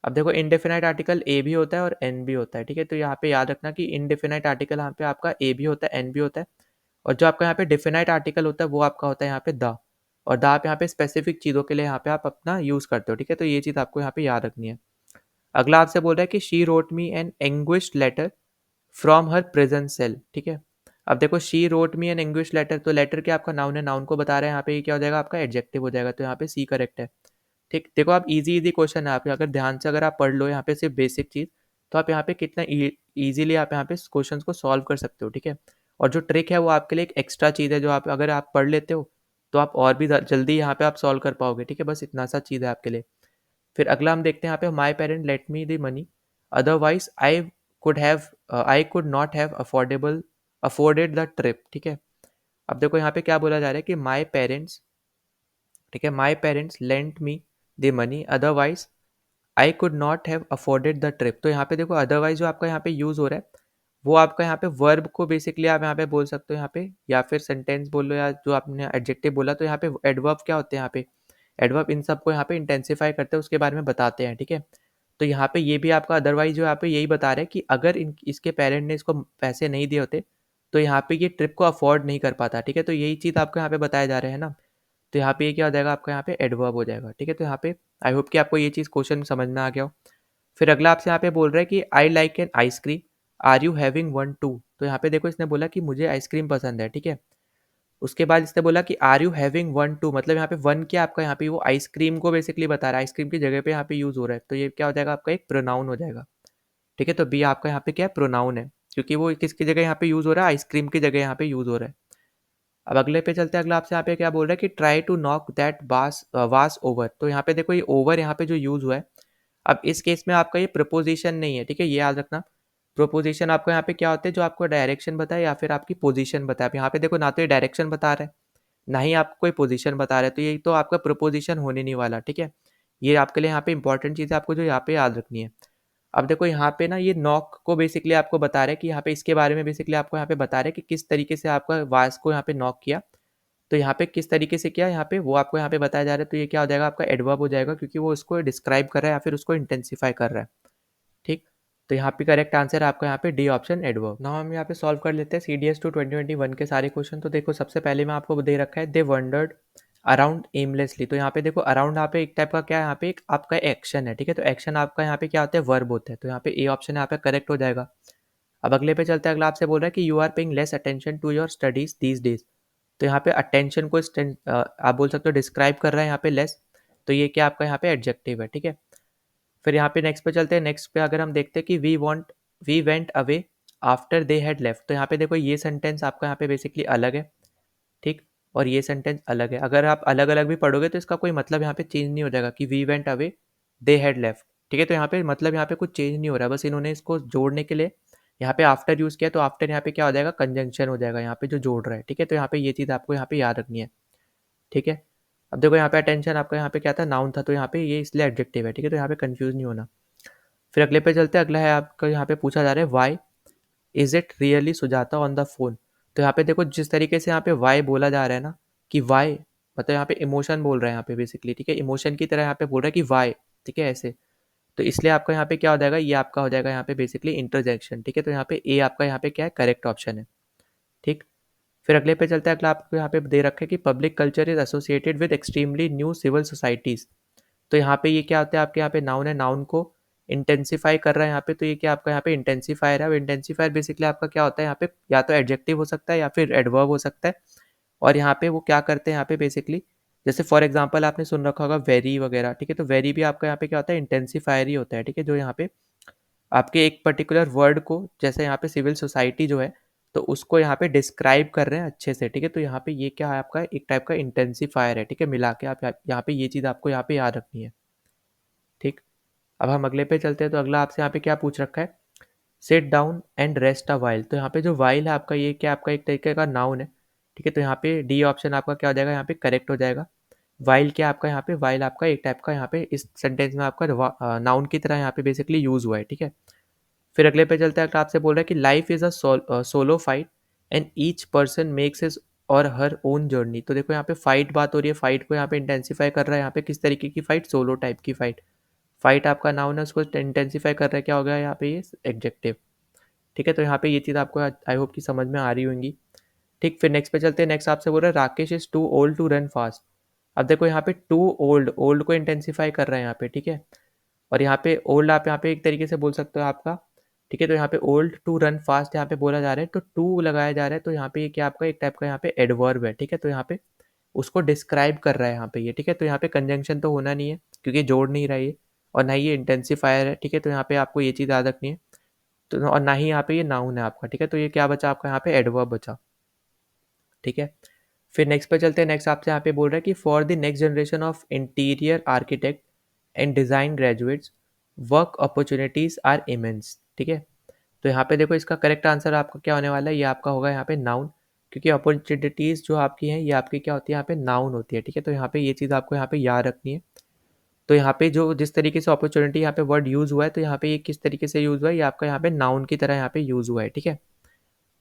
अब देखो इनडिफिनाइट आर्टिकल ए भी होता है और एन भी होता है, ठीक है। तो यहाँ पे याद रखना कि इनडिफिनाइट आर्टिकल यहाँ पे आपका ए भी होता है, एन भी होता है, और जो आपका यहाँ पे डिफिनाइट आर्टिकल होता है वो आपका होता है यहाँ पे द। और द आप यहाँ पे स्पेसिफिक चीज़ों के लिए यहाँ पे आप अपना यूज़ करते हो, ठीक है। तो ये चीज़ आपको यहाँ पे याद रखनी है। अगला आपसे बोल रहा है कि she wrote me an anguished letter from her present cell, ठीक है। अब देखो she wrote me an English letter, तो लेटर क्या आपका नाउन है, नाउन को बता रहा है, यहाँ पे ये क्या हो जाएगा आपका एडजेक्टिव हो जाएगा, तो यहाँ पे सी करेक्ट है, ठीक। देखो आप इजी इजी क्वेश्चन है, आप अगर ध्यान से अगर आप पढ़ लो यहाँ पे सिर्फ बेसिक चीज़, तो आप यहाँ पे कितना इजीली आप यहाँ पे क्वेश्चन को सॉल्व कर सकते हो, ठीक है। और जो ट्रिक है वो आपके लिए एक एक्स्ट्रा चीज़ है, जो आप अगर आप पढ़ लेते हो तो आप और भी जल्दी यहाँ पे आप सॉल्व कर पाओगे, ठीक है। बस इतना सा चीज़ है आपके लिए। फिर अगला हम देखते हैं यहाँ पे, my parent let me the money otherwise I could not have afforded the trip, ठीक है। अब देखो यहाँ पे क्या बोला जा रहा है कि माई पेरेंट्स, ठीक है, my parents lent me the money otherwise I could not have afforded the trip. तो यहाँ पे देखो अदरवाइज जो आपका यहाँ पे यूज हो रहा है वो आपका यहाँ पे वर्ब को बेसिकली आप यहाँ पे बोल सकते हो यहाँ पे, या फिर सेंटेंस बोल लो, या जो आपने एडजेक्टिव बोला, तो यहाँ पे एडवर्ब क्या होते हैं यहाँ पे, एडवर्ब इन सबको यहाँ पे इंटेंसिफाई करते हैं, उसके बारे में बताते हैं, ठीक है। तो यहाँ पे ये भी आपका अदरवाइज जो यहाँ पे यही बता रहे हैं कि अगर इसके पेरेंट ने इसको पैसे नहीं दिए होते तो यहाँ पे ये ट्रिप को अफोर्ड नहीं कर पाता, ठीक है। तो यही चीज़ आपको यहाँ पे बताया जा रहे हैं ना। तो यहाँ पे ये क्या हो जाएगा आपका, यहाँ पे एडवर्ब हो जाएगा, ठीक है। तो यहाँ पे आई होप कि आपको ये चीज़ क्वेश्चन समझ में आ गया हो। फिर अगला आपसे यहाँ पे बोल रहा है कि I like an ice cream, are you having one too. तो यहाँ पे देखो इसने बोला कि मुझे आइसक्रीम पसंद है, ठीक है। उसके बाद इसने बोला कि are you having one too, मतलब यहाँ पे वन क्या आपका, यहाँ पे वो आइसक्रीम को बेसिकली बता रहा है, आइसक्रीम की जगह पे यहाँ पे यूज़ हो रहा है, तो ये क्या हो जाएगा आपका एक प्रोनाउन हो जाएगा, ठीक है। तो बी आपका यहाँ पे क्या है, प्रोनाउन है, क्योंकि वो किसकी जगह यहाँ पे यूज़ हो रहा है, आइसक्रीम की जगह यहाँ पे यूज़ हो रहा है। अब अगले पे चलते हैं, अगला आपसे यहाँ पे क्या बोल रहा है कि try to knock that vase over. तो यहाँ पे देखो ये ओवर यहाँ पे जो यूज़ हुआ है, अब इस केस में आपका ये प्रपोजिशन नहीं है, ठीक है, ये याद रखना। प्रोपोजिशन आपको यहाँ पे क्या होता है, जो आपको डायरेक्शन बताए या फिर आपकी पोजीशन बताए। अब यहाँ पे देखो ना तो ये डायरेक्शन बता रहा है, ना ही आपको कोई पोजीशन बता रहा है, तो ये तो आपका प्रपोजिशन होने नहीं वाला, ठीक है। ये आपके लिए यहाँ पे इंपॉर्टेंट चीज़ है, आपको जो यहाँ पे याद रखनी है। अब देखो यहाँ पे ना ये नॉक को बेसिकली आपको बता रहा है कि यहाँ पे इसके बारे में बेसिकली आपको यहाँ पे बता रहे हैं कि किस तरीके से आपका वास को यहाँ पे नॉक किया। तो यहाँ पे किस तरीके से किया यहाँ पे वो आपको यहाँ पे बताया जा रहा है, तो ये क्या हो जाएगा आपका एडवर्ब हो जाएगा, क्योंकि वो उसको डिस्क्राइब कर रहा है या फिर उसको इंटेंसिफाई कर रहा है, ठीक। तो यहाँ पे करेक्ट आंसर है आपका यहाँ पे डी ऑप्शन एडवर्ब। नाउ हम यहाँ पे सॉल्व कर लेते हैं CDS 2 2021 के सारे क्वेश्चन। तो देखो सबसे पहले में आपको दे रखा है दे वंडर्ड अराउंड एमलेसली। तो यहाँ पे देखो अराउंड यहाँ पे एक टाइप का क्या है, यहाँ पे एक आपका एक्शन है, ठीक है। तो एक्शन आपका यहाँ पे क्या होता है, वर्ब होता है, तो यहाँ पे ए ऑप्शन यहाँ पे करेक्ट हो जाएगा। अब अगले पे चलते हैं, अगला आपसे बोल रहा है कि you are paying less attention to your studies these days. तो यहाँ पे अटेंशन को आप बोल सकते हो डिस्क्राइब कर रहा है यहाँ पे लेस, तो ये क्या आपका यहाँ पे एडजेक्टिव है, ठीक है। फिर यहाँ पे नेक्स्ट पे चलते हैं, नेक्स्ट पे अगर हम देखते हैं कि we went away after they had left. तो यहाँ पे देखो ये सेंटेंस आपका यहाँ पे बेसिकली अलग है, ठीक, और ये सेंटेंस अलग है। अगर आप अलग अलग भी पढ़ोगे तो इसका कोई मतलब यहाँ पे चेंज नहीं हो जाएगा कि we went away they had left, ठीक है। तो यहाँ पे मतलब यहाँ पे कुछ चेंज नहीं हो रहा है, बस इन्होंने इसको जोड़ने के लिए यहाँ पे आफ्टर यूज़ किया, तो आफ्टर यहाँ पे क्या हो जाएगा, कंजंक्शन हो जाएगा यहाँ पे जो जोड़ रहा है, ठीक है। तो यहाँ पे ये चीज़ आपको यहाँ पे याद रखनी है, ठीक है। अब देखो यहाँ पे अटेंशन आपका यहाँ पे क्या था, नाउन था, तो यहाँ पे ये इसलिए एडजेक्टिव है, ठीक है। तो यहाँ पे कंफ्यूज नहीं होना। फिर अगले पे चलते हैं, अगला है आपका यहाँ पे पूछा जा रहा है why is it really Sujata on the phone. तो यहाँ पे देखो जिस तरीके से यहाँ पे वाई बोला जा रहा है ना, कि वाई मतलब यहाँ पे इमोशन बोल रहा है यहाँ पे बेसिकली, ठीक है, इमोशन की तरह यहाँ पे बोल रहा है कि वाई, ठीक है, ऐसे। तो इसलिए आपका यहाँ पे क्या हो जाएगा, ये आपका हो जाएगा यहाँ पे बेसिकली इंटरजेक्शन, ठीक है। तो यहाँ पे ए आपका यहाँ पे क्या है, करेक्ट ऑप्शन है, ठीक। फिर अगले पे चलते हैं, अगला आपको यहाँ पे दे रखा है कि public culture is associated with extremely new civil societies. तो यहाँ पे ये क्या होता है आपके यहाँ पे नाउन है, नाउन को इंटेंसिफाई कर रहा है यहाँ पे, तो ये क्या आपका यहाँ पे इंटेंसिफायर है। इंटेंसिफायर बेसिकली आपका क्या होता है यहाँ पे, या तो एडजेक्टिव हो सकता है या फिर एडवर्ब हो सकता है। और यहाँ पे वो क्या करते हैं यहाँ पे बेसिकली, जैसे फॉर एग्जांपल आपने सुन रखा होगा वेरी वगैरह, ठीक है। तो वेरी भी आपका यहाँ पे क्या होता है, इंटेंसिफायर ही होता है, ठीक है। जो यहाँ पे आपके एक पर्टिकुलर वर्ड को, जैसे यहाँ पे सिविल सोसाइटी जो है, तो उसको यहाँ पे डिस्क्राइब कर रहे हैं अच्छे से, ठीक है। तो यहाँ पे ये क्या है आपका एक टाइप का इंटेंसिफायर है, ठीक है। मिला के आप यहाँ पे ये चीज़ आपको यहाँ पे याद रखनी है, ठीक। अब हम अगले पे चलते हैं, तो अगला आपसे यहाँ पे क्या पूछ रखा है, sit down and rest a while. तो यहाँ पे जो वाइल है आपका, ये क्या आपका एक तरीके का नाउन है, ठीक है। तो यहाँ पे डी ऑप्शन आपका क्या हो जाएगा, यहाँ पे करेक्ट हो जाएगा। वाइल क्या आपका यहाँ पे, वाइल आपका एक टाइप का यहाँ पे इस सेंटेंस में आपका नाउन की तरह यहाँ पे बेसिकली यूज हुआ है, ठीक है। फिर अगले पे चलते हैं, अगर आपसे बोल रहा है कि life is a solo fight and each person makes his और हर ओन जर्नी। तो देखो यहाँ पे फाइट बात हो रही है, फाइट को यहाँ पे इंटेंसिफाई कर रहा है, यहाँ पे किस तरीके की फाइट, सोलो टाइप की फाइट। फाइट आपका नाउन है, उसको इंटेंसिफाई कर रहा है, क्या हो गया यहाँ पे ये एडजेक्टिव, ठीक है। तो यहाँ पे ये चीज़ आपको आई होप की समझ में आ रही होंगी, ठीक। फिर नेक्स्ट पे चलते हैं, नेक्स्ट आपसे बोल रहा है Rakesh is too old to run fast. अब देखो यहाँ पे टू ओल्ड, ओल्ड को इंटेंसिफाई कर रहा है यहाँ पे, ठीक है। और यहाँ पे ओल्ड आप यहाँ पे एक तरीके से बोल सकते हो आपका, ठीक है। तो यहाँ पे ओल्ड टू रन फास्ट यहाँ पे बोला जा रहा है, तो टू लगाया जा रहा है, तो यहाँ पे ये क्या आपका एक टाइप का यहाँ पे एडवर्ब है, ठीक है। तो यहाँ पे उसको डिस्क्राइब कर रहा है यहाँ पे ये, ठीक है। तो यहाँ पे कंजंक्शन तो होना नहीं है, क्योंकि जोड़ नहीं रहा है और ना ही ये इंटेंसिफायर है, ठीक है। तो यहाँ पे आपको ये चीज़ याद रखनी है, तो और ना ही यहाँ पे ये नाउन है आपका, ठीक है। तो ये क्या बचा आपका यहाँ पे एडवर्ब बचा, ठीक है। फिर नेक्स्ट पे चलते हैं, नेक्स्ट आपसे यहाँ पे बोल रहा है कि for the next generation of interior architect and design graduates work opportunities are immense, ठीक है। तो यहाँ पे देखो इसका करेक्ट आंसर आपका क्या होने वाला है, ये आपका होगा यहाँ पे नाउन, क्योंकि अपॉर्चुनिटीज़ जो आपकी हैं ये आपकी क्या होती है यहाँ पे नाउन होती है, ठीक है। तो यहाँ पे ये चीज़ आपको यहाँ पे याद रखनी है। तो यहाँ पे जो जिस तरीके से अपॉर्चुनिटी यहाँ पे वर्ड यूज़ हुआ है, तो यहाँ पे ये किस तरीके से यूज़ हुआ है, ये आपका यहाँ पे नाउन की तरह यहाँ पे यूज़ हुआ है, ठीक है।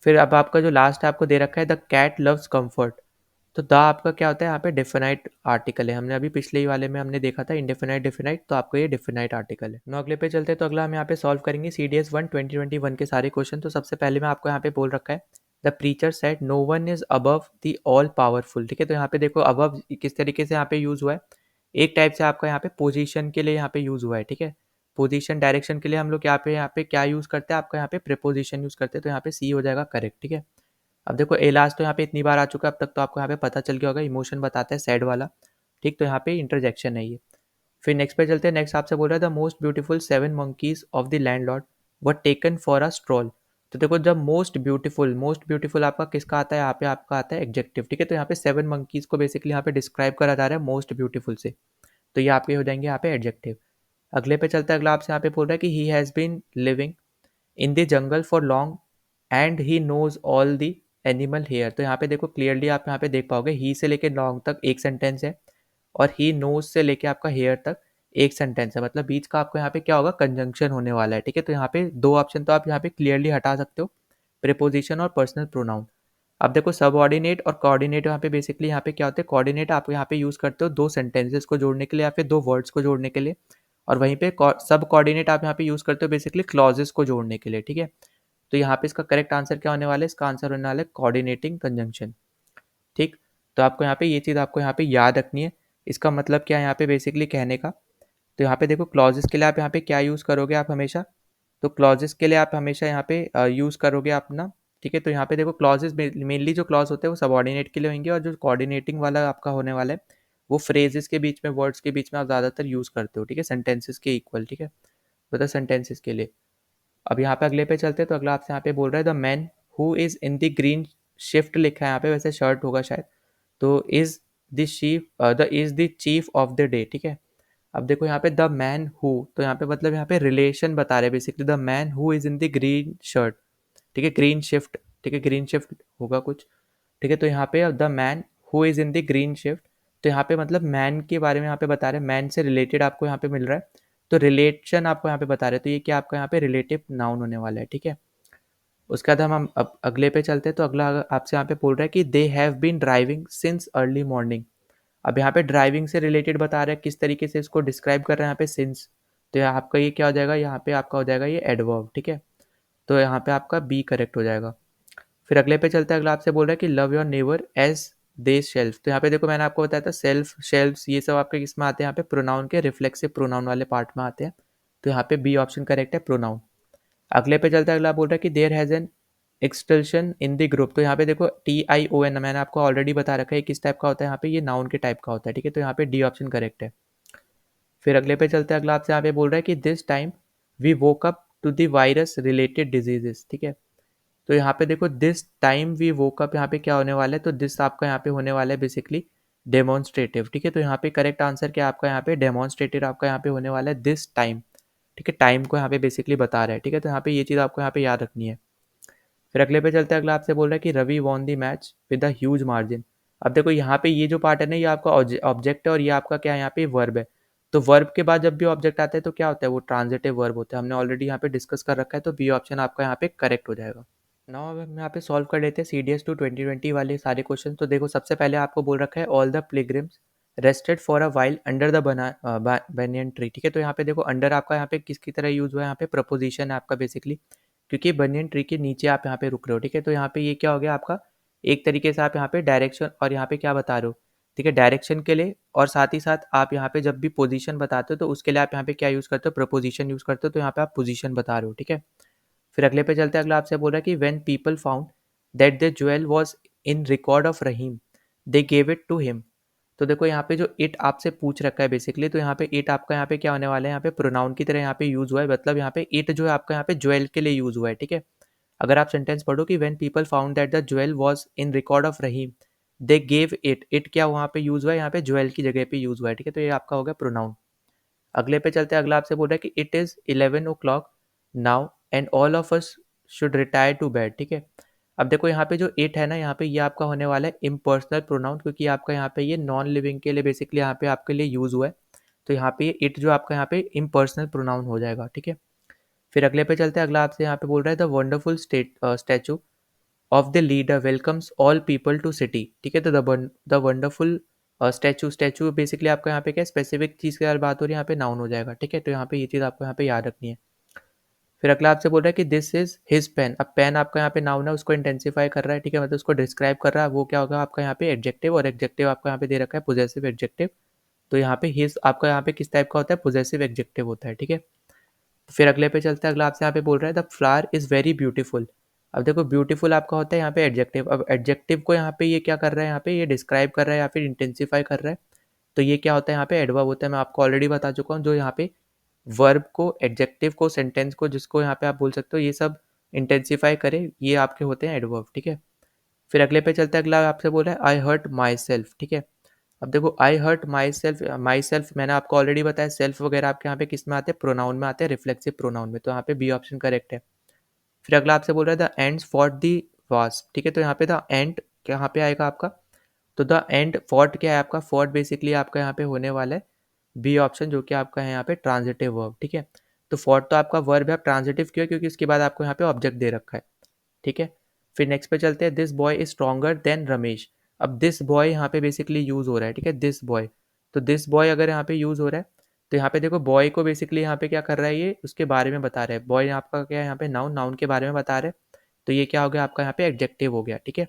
फिर अब आपका जो लास्ट आपको दे रखा है, द कैट लव्स कम्फर्ट, तो द आपका क्या होता है यहाँ पे, डेफिनाइट आर्टिकल है। हमने अभी पिछले ही वाले में हमने देखा था इंडेफिनाइट डेफिनाइट, तो आपको ये डेफिनाइट आर्टिकल है। नो अगले पे चलते हैं, तो अगला हम यहाँ पे सॉल्व करेंगे CDS 1 2021 के सारे क्वेश्चन। तो सबसे पहले मैं आपको यहाँ पे बोल रखा है, the preacher said no one is above the all powerful, ठीक है। तो यहाँ पे देखो अबव किस तरीके से यहाँ पे यूज हुआ है, एक टाइप से आपका यहाँ पे पोजीशन के लिए यहाँ पे यूज हुआ है, ठीक है। पोजीशन डायरेक्शन के लिए हम लोग यहाँ पे क्या यूज करते हैं, आपका यहाँ पे प्रीपोजिशन यूज करते हैं, तो यहाँ पे सी हो जाएगा करेक्ट, ठीक है। अब देखो ए लास्ट तो यहाँ पे इतनी बार आ चुका है अब तक, तो आपको यहाँ पे पता चल गया होगा, इमोशन बताता है सैड वाला, ठीक। तो यहाँ पे इंटरजेक्शन है ये। फिर नेक्स्ट पे चलते हैं, नेक्स्ट आपसे बोल रहा है, the most beautiful 7 monkeys of the landlord were taken for a stroll. तो देखो जब मोस्ट ब्यूटीफुल आपका किसका आता है, यहाँ पे आपका आता है एडजेक्टिव, ठीक है। तो यहाँ पे 7 मंकीज को बेसिकली यहाँ पे डिस्क्राइब करा जा रहा है मोस्ट ब्यूटीफुल से, तो ये आपके हो जाएंगे यहाँ पे एडजेक्टिव। अगले पे चलता है, अगला आपसे यहाँ पे बोल रहा है कि he has been living in the jungle for long and he knows all the animal here. तो यहाँ पे देखो क्लियरली आप यहाँ पे देख पाओगे, ही से लेके लॉन्ग तक एक सेंटेंस है, और ही नोज से लेके आपका हेयर तक एक सेंटेंस है, मतलब बीच का आपको यहाँ पे क्या होगा, कंजंक्शन होने वाला है, ठीक है। तो यहाँ पे दो ऑप्शन तो आप यहाँ पे क्लियरली हटा सकते हो, प्रीपोजिशन और पर्सनल प्रोनाउन। अब देखो सबऑर्डिनेट और कोऑर्डिनेट यहाँ पे बेसिकली यहाँ पे क्या होते हैं, कोऑर्डिनेट आप यहाँ पे यूज करते हो दो सेंटेंसेस को जोड़ने के लिए या फिर दो वर्ड्स को जोड़ने के लिए, और वहीं पे सब कोऑर्डिनेट आप यहाँ पे यूज करते हो बेसिकली क्लॉजेस को जोड़ने के लिए, ठीक है। तो यहाँ पे इसका करेक्ट आंसर क्या होने वाला है, इसका आंसर होने वाला है कोऑर्डिनेटिंग कंजंक्शन, ठीक। तो आपको यहाँ पे ये चीज़ आपको यहाँ पे याद रखनी है, इसका मतलब क्या है यहाँ पे बेसिकली कहने का। तो यहाँ पे देखो क्लॉजेस के लिए आप यहाँ पे क्या यूज़ करोगे आप हमेशा, तो क्लॉजेस के लिए आप हमेशा यहाँ पे यूज़ करोगे अपना, ठीक है। तो यहाँ पे देखो क्लॉजेस मेनली जो क्लॉज होते हैं वो सबऑर्डिनेट के लिए होंगे, और जो कोऑर्डिनेटिंग वाला आपका होने वाला है वो फ्रेजेस के बीच में, वर्ड्स के बीच में आप ज़्यादातर यूज़ करते हो, ठीक है, सेंटेंसेस के इक्वल, ठीक है। मतलब सेंटेंसेस के लिए। अब यहाँ पे अगले पे चलते हैं, तो अगला आपसे यहाँ पे बोल रहा है, the man who is in the green shift लिखा है यहाँ पे, वैसे शर्ट होगा शायद, तो is the chief of the day, ठीक है। अब देखो यहाँ पे द मैन हु, तो यहाँ पे मतलब यहाँ पे रिलेशन बता रहे हैं basically, the man who is in the green shirt, ठीक है, ग्रीन शिफ्ट, ठीक है, ग्रीन शिफ्ट होगा कुछ, ठीक है। तो यहाँ पे the man who is in the green shift, तो यहाँ पे मतलब मैन के बारे में यहाँ पे बता रहे हैं, मैन से रिलेटेड आपको यहाँ पे मिल रहा है, तो रिलेशन आपको यहाँ पे बता रहे हैं, तो ये क्या आपका यहाँ पे रिलेटिव नाउन होने वाला है, ठीक है। उसके बाद हम अब अगले पे चलते हैं, तो अगला आपसे यहाँ पे बोल रहा है कि they have been driving since early morning. अब यहाँ पे ड्राइविंग से रिलेटेड बता रहा है, किस तरीके से इसको डिस्क्राइब कर रहे हैं यहाँ पे सिंस, तो यहाँ आपका ये क्या हो जाएगा, यहाँ पे आपका हो जाएगा ये एडवर्ब, ठीक है। तो यहाँ पे आपका बी करेक्ट हो जाएगा। फिर अगले पे चलते हैं, अगला आपसे बोल रहा है कि love your neighbour as thyself. तो यहाँ पे देखो मैंने आपको बताया था सेल्फ शेल्फ ये सब आपके किस में आते हैं, यहाँ पे प्रोनाउन के रिफ्लेक्सिव प्रोनाउन वाले पार्ट में आते हैं, तो यहाँ पे बी ऑप्शन करेक्ट है, प्रोनाउन। अगले पे चलता है, अगला बोल रहा है कि there has an exultation in the group. तो यहाँ पे देखो TION मैंने आपको ऑलरेडी बता रखा है किस टाइप का होता है, यहाँ पे ये नाउन के टाइप का होता है, ठीक है। तो यहाँ पे डी ऑप्शन करेक्ट है। फिर अगले पे चलते हैं, अगला आपसे यहाँ पे बोल रहा है कि this time we woke up to the virus related diseases, ठीक है। तो यहाँ पे देखो this time we woke up, यहाँ पे क्या होने वाला है, तो दिस आपका यहाँ पे होने वाला है बेसिकली डेमोन्स्ट्रेटिव, ठीक है। तो यहाँ पे करेक्ट आंसर क्या आपका यहाँ पे डेमोन्स्ट्रेटिव आपका यहाँ पे होने वाला है दिस टाइम, ठीक है, टाइम को यहाँ पे बेसिकली बता रहा है, ठीक है। तो यहाँ पे ये चीज़ आपको यहाँ पे याद रखनी है। फिर अगले पे चलते हैं, अगला आपसे बोल रहा है कि Ravi won the match with a huge margin. अब देखो यहाँ पे ये जो पार्ट है ना, ये आपका ऑब्जेक्ट है, और ये आपका क्या है यहाँ पे वर्ब है। तो वर्ब के बाद जब भी ऑब्जेक्ट आता है तो क्या होता है, वो ट्रांजिटिव वर्ब होता है, हमने ऑलरेडी यहाँ पे डिस्कस कर रखा है, तो बी ऑप्शन आपका यहाँ पे करेक्ट हो जाएगा। नाउ अब हम यहाँ पे सॉल्व कर लेते हैं CDS 2 2020 वाले सारे क्वेश्चन। तो देखो सबसे पहले आपको बोल रखा है all the pilgrims rested for a while under the banyan tree, ठीक है। तो यहाँ पे देखो अंडर आपका यहाँ पे किसकी तरह यूज हुआ है, यहाँ पे प्रपोजिशन है आपका बेसिकली, क्योंकि बनियन ट्री के नीचे आप यहाँ पे रुक रहे हो, ठीक है। तो यहाँ पे ये क्या हो गया आपका, एक तरीके से आप यहाँ पे डायरेक्शन और यहाँ पे क्या बता रहे हो, ठीक है, डायरेक्शन के लिए, और साथ ही साथ आप यहाँ पे जब भी पोजीशन बताते हो तो उसके लिए आप यहाँ पे क्या यूज़ करते हो, प्रपोजिशन यूज़ करते हो, तो यहाँ पे आप पोजीशन बता रहे हो, ठीक है। फिर अगले पे चलते हैं, अगला आपसे बोल रहा है कि when people found that the jewel was in record of Rahim they gave it to him. तो देखो यहाँ पे जो इट आपसे पूछ रखा है बेसिकली, तो यहाँ पे इट आपका यहाँ पे क्या होने वाला है, यहाँ पे प्रोनाउन की तरह यहाँ पे यूज हुआ है, मतलब यहाँ पे इट जो है आपका यहाँ पे ज्वेल के लिए यूज हुआ है, ठीक है। अगर आप सेंटेंस पढ़ो कि when people found that the jewel was in record of Rahim they gave it, it क्या वहाँ पे यूज हुआ है, यहाँ पे ज्वेल की जगह पे यूज हुआ है, ठीक है। तो ये आपका हो गया प्रोनाउन। अगले पे चलते हैं, अगला आपसे बोल रहा है कि it is 11 o'clock now and all of us should retire to bed, ठीक है। अब देखो यहाँ पे जो इट है ना, यहाँ पे ये आपका होने वाला है इम्पर्सनल प्रोनाउन, क्योंकि आपका यहाँ पे ये नॉन लिविंग के लिए बेसिकली यहाँ पे आपके लिए यूज़ हुआ है, तो यहाँ पे इट जो आपका यहाँ पे इम्पर्सनल प्रोनाउन हो जाएगा, ठीक है। फिर अगले पे चलते हैं, अगला आपसे यहाँ पे बोल रहा है the wonderful statue of the leader welcomes all people to city, ठीक है। तो द वंडरफुल स्टैचू बेसिकली आपका यहाँ पे क्या स्पेसिफिक चीज़ की बात हो रही है, यहाँ पे नाउन हो जाएगा, ठीक है। तो यहाँ पे ये चीज़ आपको यहाँ पे याद रखनी है। फिर अगला आपसे बोल रहा है कि दिस इज हिज पेन। अब पेन आपका यहाँ पे नाउन है, उसको इंटेंसिफाई कर रहा है, ठीक है, मतलब उसको डिस्क्राइब कर रहा है, वो क्या होगा आपका यहाँ पे एडजेक्टिव, और एडजेक्टिव आपका यहाँ पे दे रखा है पोजेसिव एडजेक्टिव। तो यहाँ पे हिज आपका यहाँ पे किस टाइप का होता है, पोजेसिव एडजेक्टिव होता है, ठीक है। फिर अगले पे चलते हैं, अगला आपसे यहाँ पे बोल रहा है the flower is very beautiful. अब देखो ब्यूटीफुल आपका होता है यहाँ पे एडजेक्टिव, अब एडजेक्टिव को यहाँ पे ये क्या कर रहा है, यहाँ पे ये डिस्क्राइब कर रहा है या फिर इंटेंसिफाई कर रहा है। तो ये क्या होता है, यहाँ पे एडवर्ब होता है, मैं आपको ऑलरेडी बता चुका हूँ, जो यहाँ पे वर्ब को, एडजेक्टिव को, सेंटेंस को, जिसको यहाँ पे आप बोल सकते हो ये सब इंटेंसिफाई करे, ये आपके होते हैं एडवर्ब, ठीक है। फिर अगले पे चलते हैं, अगला आपसे बोल रहा है आई हर्ट माई सेल्फ, ठीक है। अब देखो आई हर्ट माई सेल्फ मैंने आपको ऑलरेडी बताया, सेल्फ वगैरह आपके यहाँ पे किस में आते हैं, प्रोनाउन में आते हैं, रिफ्लेक्सिव प्रोनाउन में, तो यहाँ पे बी ऑप्शन करेक्ट है। फिर अगला आपसे बोल रहा है the ends fought the wasp, ठीक है। तो यहाँ पे द एंड यहाँ पे आएगा आपका, तो द एंड फॉट क्या है आपका, फॉट बेसिकली आपका यहाँ पे होने वाला है बी ऑप्शन, जो कि आपका है यहाँ पे ट्रांजिटिव वर्ब, ठीक है। तो फॉट तो आपका वर्ब है, ट्रांजिटिव क्यों है, क्योंकि उसके बाद आपको यहाँ पे ऑब्जेक्ट दे रखा है, ठीक है। फिर नेक्स्ट पे चलते हैं, this boy is stronger than Ramesh. अब दिस बॉय यहाँ पे बेसिकली यूज हो रहा है, ठीक है, दिस बॉय। तो दिस बॉय अगर यहाँ पे यूज हो रहा है, तो यहाँ पे देखो बॉय को बेसिकली यहाँ पे क्या कर रहा है, ये उसके बारे में बता रहा है, बॉय आपका क्या है यहाँ पे नाउन, नाउन के बारे में बता रहे हैं, तो ये क्या हो गया आपका यहाँ पे एडजेक्टिव हो गया, ठीक है।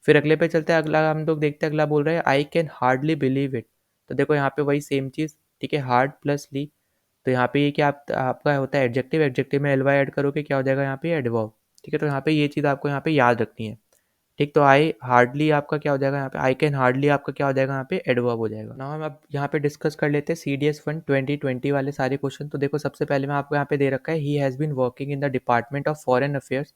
फिर अगले पे चलते हैं, अगला हम लोग देखते हैं, अगला बोल रहा है I can hardly believe it. तो देखो यहाँ पे वही सेम चीज़, ठीक है, हार्ड प्लस ली, तो यहाँ पे ये क्या आपका होता है एडजेक्टिव, एडजेक्टिव में एल वाई एड करोगे क्या हो जाएगा यहाँ पे एडवर्ब, ठीक है। तो यहाँ पे ये चीज़ आपको यहाँ पे याद रखनी है, ठीक। तो आई हार्डली आपका क्या हो जाएगा यहाँ पे, आई कैन हार्डली आपका क्या हो जाएगा यहाँ पे एडवर्ब हो जाएगा ना। हम अब यहाँ पे डिस्कस कर लेते हैं CDS 1 2020 वाले सारे क्वेश्चन। तो देखो सबसे पहले मैं आपको यहाँ पे दे रखा है he has been working in the department of foreign affairs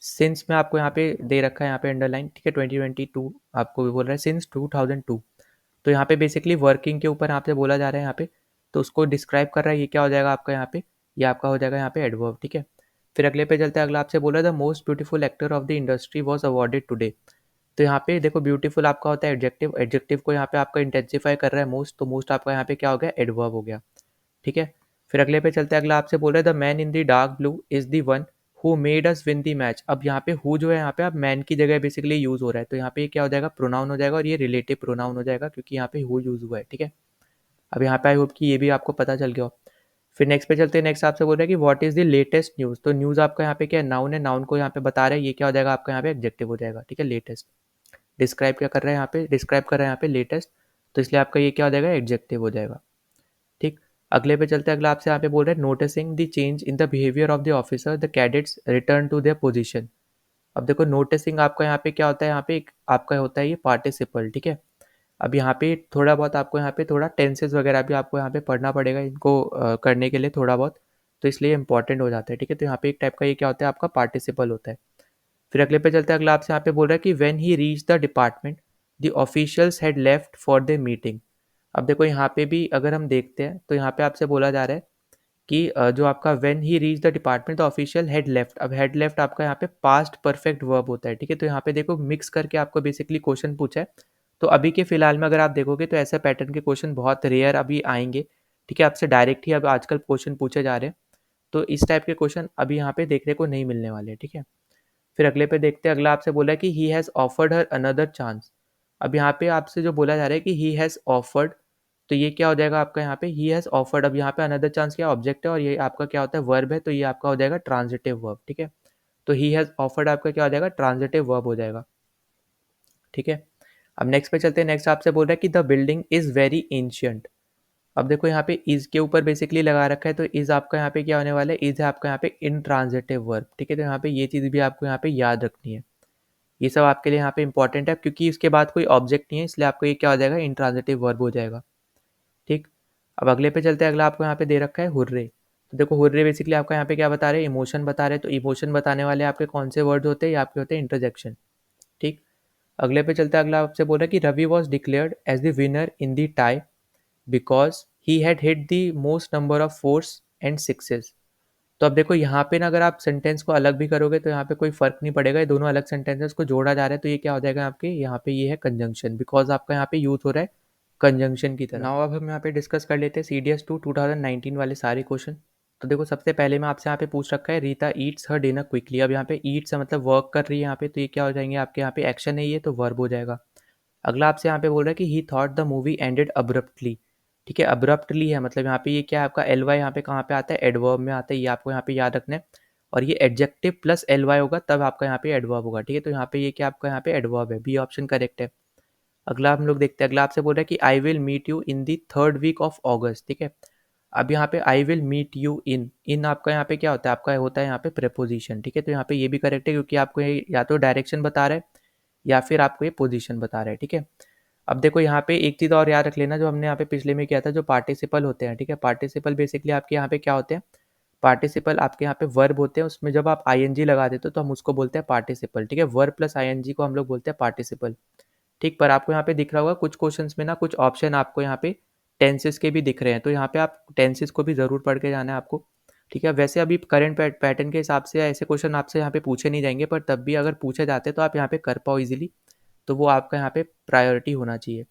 since, में आपको यहाँ पे दे रखा है यहाँ पे अंडरलाइन, ठीक है, 2022 आपको भी बोल रहा है सिंस 2002। तो यहाँ पे बेसिकली वर्किंग के ऊपर यहाँ पे बोला जा रहा है यहाँ पे, तो उसको डिस्क्राइब कर रहा है, ये क्या हो जाएगा आपका यहाँ पे, ये आपका हो जाएगा यहाँ पे एडवर्ब, ठीक है। फिर अगले पे चलते हैं, अगला आपसे बोला the most beautiful actor of the industry was awarded today. तो यहाँ पे देखो ब्यूटीफुल आपका होता है एडजेक्टिव, एडजेक्टिव को यहाँ पे आपका इंटेंसिफाई कर रहा है मोस्ट, तो मोस्ट आपका यहाँ पे क्या हो गया एडवर्ब हो गया, ठीक है। फिर अगले पे चलते हैं, अगला आपसे बोल रहा है the man in the dark blue is the one who made us win the match. अब यहाँ पे हु जो है यहाँ पे अब मैन की जगह बेसिकली यूज हो रहा है, तो यहाँ पे क्या हो जाएगा प्रोनाउन हो जाएगा, और ये रिलेटिव प्रोनाउन हो जाएगा क्योंकि यहाँ पे हु यूज हुआ है, ठीक है। अब यहाँ पे आई होप कि ये भी आपको पता चल गया हो। फिर नेक्स्ट पे चलते हैं, नेक्स्ट आपसे बोल रहा है कि what is the latest news. तो न्यूज़ आपका यहाँ पे क्या है, नाउन है, नाउन को यहाँ पे बता रहा है, ये क्या हो जाएगा आपका यहाँ पे एडजेक्टिव हो जाएगा, ठीक है। लेटेस्ट डिस्क्राइब क्या कर रहा है यहाँ पे, डिस्क्राइब कर रहा है यहाँ पे लेटेस्ट, तो इसलिए आपका ये क्या हो जाएगा एडजेक्टिव हो जाएगा, ठीक। अगले पे चलते हैं, अगला आपसे यहाँ पे बोल रहा है noticing the change in the behaviour of the officer the cadets return to their position. अब देखो नोटिसिंग आपका यहाँ पे क्या होता है, यहाँ पे एक आपका होता है ये पार्टिसिपल, ठीक है। अब यहाँ पे थोड़ा बहुत आपको यहाँ पे थोड़ा टेंसेस वगैरह भी आपको यहाँ पे पढ़ना पड़ेगा इनको करने के लिए थोड़ा बहुत, तो इसलिए इंपॉर्टेंट हो जाता है, ठीक है। तो यहाँ पे एक टाइप का ये क्या होता है आपका पार्टिसिपल होता है। फिर अगले पे चलते हैं, अगला आपसे यहाँ पे बोल रहा है कि when he reach the department the officials had left for the meeting. अब देखो यहाँ पे भी अगर हम देखते हैं, तो यहाँ पे आपसे बोला जा रहा है कि जो आपका when he reach the department the official had left. अब हैड लेफ्ट आपका यहाँ पे पास्ट परफेक्ट वर्ब होता है, ठीक है। तो यहाँ पे देखो मिक्स करके आपको बेसिकली क्वेश्चन पूछा है, तो अभी के फिलहाल में अगर आप देखोगे तो ऐसा पैटर्न के क्वेश्चन बहुत रेयर अभी आएंगे, ठीक है। आपसे डायरेक्ट ही अब आजकल क्वेश्चन पूछे जा रहे हैं, तो इस टाइप के क्वेश्चन अभी यहाँ पे देखने को नहीं मिलने वाले, ठीक है। फिर अगले पे देखते हैं, अगला आपसे बोला है कि he has offered her another chance. अब यहाँ पे आपसे जो बोला जा रहा है कि ही हैज़ ऑफर्ड, तो ये क्या हो जाएगा आपका यहाँ पे ही हैज़ ऑफर्ड। अब यहाँ पे अनदर चांस क्या ऑब्जेक्ट है, और ये आपका क्या होता है वर्ब है, तो ये आपका हो जाएगा ट्रांजिटिव वर्ब, ठीक है। तो ही हैज़ ऑफर्ड आपका क्या हो जाएगा ट्रांजिटिव वर्ब हो जाएगा, ठीक है। अब नेक्स्ट पे चलते हैं, नेक्स्ट आपसे बोल रहा है कि the building is very ancient. अब देखो यहाँ पे इज के ऊपर बेसिकली लगा रखा है, तो इज आपका यहाँ पे क्या होने वाला है, इज है आपका यहाँ पे इंट्रांजिटिव वर्ब, ठीक है। तो यहाँ पे ये चीज़ भी आपको यहाँ पे याद रखनी है, ये सब आपके लिए यहाँ पे इंपॉर्टेंट है, क्योंकि इसके बाद कोई ऑब्जेक्ट नहीं है, इसलिए आपको ये क्या हो जाएगा इंट्रांजिटिव वर्ब हो जाएगा, ठीक। अब अगले पे चलते हैं, अगला आपको यहाँ पे दे रखा है हुर्रे। तो देखो हुर्रे बेसिकली आपका यहाँ पे क्या बता रहे हैं, इमोशन बता रहे हैं, तो इमोशन बताने वाले आपके कौन से वर्ड होते हैं, ये आपके होते हैं इंटरजेक्शन, ठीक। अगले पे चलते हैं, अगला आपसे बोल रहा है कि Ravi was declared as the winner in the tie because he had hit the most number of fours and sixes. तो अब देखो यहाँ पे ना अगर आप सेंटेंस को अलग भी करोगे तो यहाँ पे कोई फर्क नहीं पड़ेगा, ये दोनों अलग सेंटेंसेस को जोड़ा जा रहा है, तो ये क्या हो जाएगा आपके यहाँ पे ये है कंजंक्शन, बिकॉज आपका यहाँ पे यूज हो रहा है कंजंक्शन की तरह। नाउ अब हम यहाँ पे डिस्कस कर लेते हैं CDS2 2019 वाले सारे क्वेश्चन। तो देखो सबसे पहले मैं आपसे यहाँ पे पूछ रखा है रीता ईट्स हर डिनर क्विकली। अब यहाँ पे ईट्स मतलब वर्क कर रही है यहाँ पे, तो ये क्या हो जाएंगे आपके यहाँ पे एक्शन है ये, तो वर्ब हो जाएगा। अगला आपसे यहाँ पे बोल रहा है कि ही thought the movie ended abruptly. ठीक है, अब्रप्टली है मतलब यहाँ पे ये क्या है आपका एल वाई यहाँ पे कहाँ पे आता है, एडवर्ब में आता है, ये आपको यहाँ पे याद रखना है। और ये एडजेक्टिव प्लस एल वाई होगा तब आपका यहाँ पे एडवर्ब होगा। ठीक है, तो यहाँ पे ये क्या आपका यहाँ पे एडवर्ब है, बी ऑप्शन करेक्ट है। अगला हम लोग देखते हैं, अगला आपसे बोल रहा है कि I will meet you in the 3rd week of August. ठीक है, अब यहाँ पे I will meet you in आपका यहाँ पे क्या होता है, आपका होता है यहाँ पे प्रेपोजिशन। ठीक है, तो यहाँ पे ये भी करेक्ट है क्योंकि आपको ये या तो डायरेक्शन बता रहा है या फिर आपको ये पोजीशन बता रहा है। ठीक है, अब देखो यहाँ पे एक चीज़ और याद रख लेना जो हमने यहाँ पे पिछले में किया था, जो पार्टिसिपल होते हैं। ठीक है, पार्टिसिपल बेसिकली आपके यहाँ पे क्या होते हैं, पार्टिसिपल आपके यहाँ पे वर्ब होते हैं, उसमें जब आप आईएनजी लगा देते हो तो हम उसको बोलते हैं पार्टिसिपल। ठीक है, वर्ब प्लस आईएनजी को हम लोग बोलते हैं पार्टिसिपल। ठीक, पर आपको यहाँ पे दिख रहा होगा कुछ क्वेश्चंस में ना कुछ ऑप्शन आपको यहाँ पे टेंसेस के भी दिख रहे हैं, तो यहाँ पे आप टेंसेस को भी ज़रूर पढ़ के जाना है आपको। ठीक है, वैसे अभी करंट पैटर्न के हिसाब से ऐसे क्वेश्चन आपसे यहाँ पे पूछे नहीं जाएंगे, पर तब भी अगर पूछे जाते तो आप यहाँ पे कर पाओ इजीली, तो वो आपका यहाँ पे प्रायोरिटी होना चाहिए।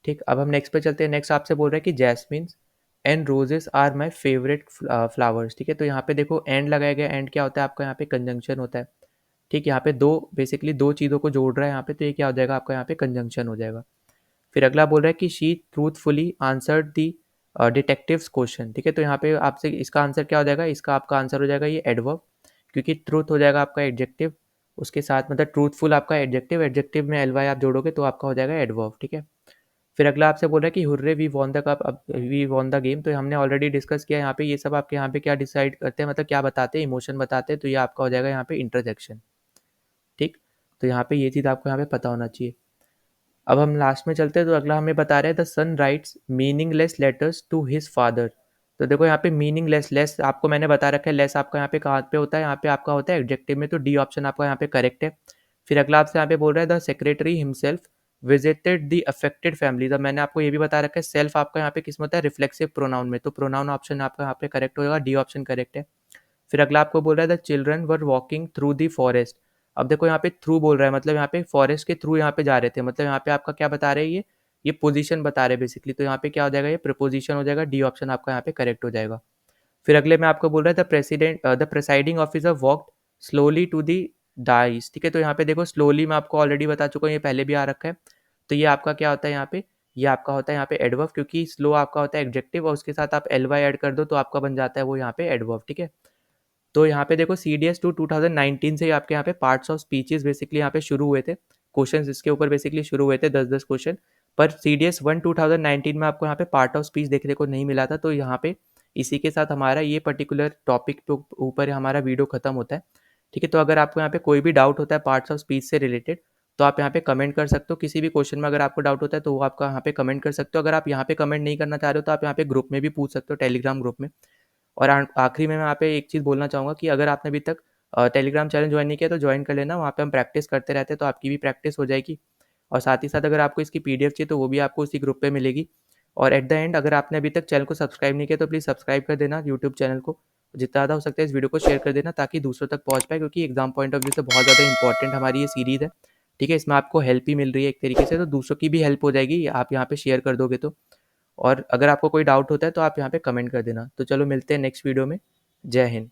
ठीक, अब हम नेक्स्ट पे चलते हैं। नेक्स्ट आपसे बोल रहे हैं कि jasmines and roses are my favourite flowers. ठीक है, तो यहाँ पे देखो एंड लगाया गया, एंड क्या होता है आपका यहाँ पे कंजंक्शन होता है। ठीक, यहाँ पे बेसिकली दो चीज़ों को जोड़ रहा है यहाँ पे, तो ये क्या हो जाएगा आपका यहाँ पे कंजंक्शन हो जाएगा। फिर अगला बोल रहा है कि she truthfully answered the detectives question. ठीक है, तो यहाँ पे आपसे इसका आंसर क्या हो जाएगा, इसका आपका आंसर हो जाएगा ये एडवर्ब, क्योंकि ट्रूथ हो जाएगा आपका एडजेक्टिव, उसके साथ मतलब ट्रूथफुल आपका एडजेक्टिव, एडजेक्टिव में एल वाई आप जोड़ोगे तो आपका हो जाएगा एडवर्ब। ठीक है, फिर अगला आपसे बोल रहा है कि hurray we won the cup, अब वी वॉन द गेम, तो हमने ऑलरेडी डिस्कस किया यहाँ पे, ये सब आपके यहाँ पे क्या डिसाइड करते हैं, मतलब क्या बताते हैं, इमोशन बताते हैं, तो ये आपका हो जाएगा यहाँ पे इंटरजेक्शन। ठीक, तो यहाँ पे ये चीज़ आपको यहाँ पे पता होना चाहिए। अब हम लास्ट में चलते हैं, तो अगला हमें बता रहे हैं the son writes meaningless letters to his father. तो देखो यहाँ पे मीनिंगलेस, लेस आपको मैंने बता रखा है, लेस आपका यहाँ पे कहाँ पे होता है, यहाँ पे आपका होता है एडजेक्टिव में, तो डी ऑप्शन आपका यहाँ पे करेक्ट है। फिर अगला आपसे यहाँ पे बोल रहा है the secretary himself visited the affected family. तो मैंने आपको ये भी बता रखा है सेल्फ आपका यहाँ पे किस में होता है, रिफ्लेक्सिव प्रोनाउन में, तो प्रोनाउन ऑप्शन आपका यहाँ पे करेक्ट होगा, डी ऑप्शन करेक्ट है। फिर अगला आपको बोल रहा है the children were walking through the forest. अब देखो यहाँ पे थ्रू बोल रहा है, मतलब यहाँ पे फॉरेस्ट के थ्रू यहाँ पे जा रहे थे, मतलब यहाँ पे आपका क्या बता रहे हैं, ये पोजीशन बता रहे हैं बेसिकली, तो यहाँ पे क्या हो जाएगा, ये प्रीपोजिशन हो जाएगा, डी ऑप्शन आपका यहाँ पे करेक्ट हो जाएगा। फिर अगले में आपको बोल रहा है the presiding officer walked slowly to the dais. ठीक है, तो यहाँ पे देखो स्लोली मैं आपको ऑलरेडी बता चुका हूँ, ये पहले भी आ रखा है, तो ये आपका क्या होता है यहाँ पे, ये आपका होता है यहाँ पे एडवर्ब, क्योंकि स्लो आपका होता है एडजेक्टिव और उसके साथ आप एल वाई ऐड कर दो तो आपका बन जाता है वो यहाँ पे एडवर्ब। ठीक है, तो यहाँ पे देखो CDS2 2019 से आपके यहाँ पे पार्ट्स ऑफ स्पीचेस बेसिकली यहाँ पे शुरू हुए थे, क्वेश्चंस इसके ऊपर बेसिकली शुरू हुए थे 10-10 क्वेश्चन, पर CDS1 2019 में आपको यहाँ पे पार्ट ऑफ स्पीच देखने को नहीं मिला था, तो यहाँ पे इसी के साथ हमारा ये पर्टिकुलर टॉपिक के ऊपर हमारा वीडियो खत्म होता है। ठीक है, तो अगर आपको यहाँ पे कोई भी डाउट होता है पार्ट्स ऑफ स्पीच से रिलेटेड, तो आप यहाँ पे कमेंट कर सकते हो, किसी भी क्वेश्चन में अगर आपको डाउट होता है तो वो आपका यहाँ पे कमेंट कर सकते हो। अगर आप यहाँ पे कमेंट नहीं करना चाह रहे हो तो आप यहाँ पे ग्रुप में भी पूछ सकते हो, टेलीग्राम ग्रुप में। और आखिरी में मैं यहाँ पे एक चीज़ बोलना चाहूँगा कि अगर आपने अभी तक टेलीग्राम चैनल ज्वाइन नहीं किया तो ज्वाइन कर लेना, वहाँ पे हम प्रैक्टिस करते रहते हैं, तो आपकी भी प्रैक्टिस हो जाएगी। और साथ ही साथ अगर आपको इसकी PDF चाहिए तो वो भी आपको उसी ग्रुप पे मिलेगी। और एट द एंड अगर आपने अभी तक चैनल को सब्सक्राइब नहीं किया तो प्लीज़ सब्सक्राइब कर देना यूट्यूब चैनल को, जितना ज़्यादा हो सकता है इस वीडियो को शेयर कर देना ताकि दूसरों तक पहुँच पाए, क्योंकि एग्जाम पॉइंट ऑफ व्यू से बहुत ज़्यादा इंपॉर्टेंट हमारी ये सीरीज़ है। ठीक है, इसमें आपको हेल्प ही मिल रही है एक तरीके से, तो दूसरों की भी हेल्प हो जाएगी आप यहाँ पे शेयर कर दोगे तो। और अगर आपको कोई डाउट होता है तो आप यहाँ पे कमेंट कर देना। तो चलो मिलते हैं नेक्स्ट वीडियो में। जय हिंद।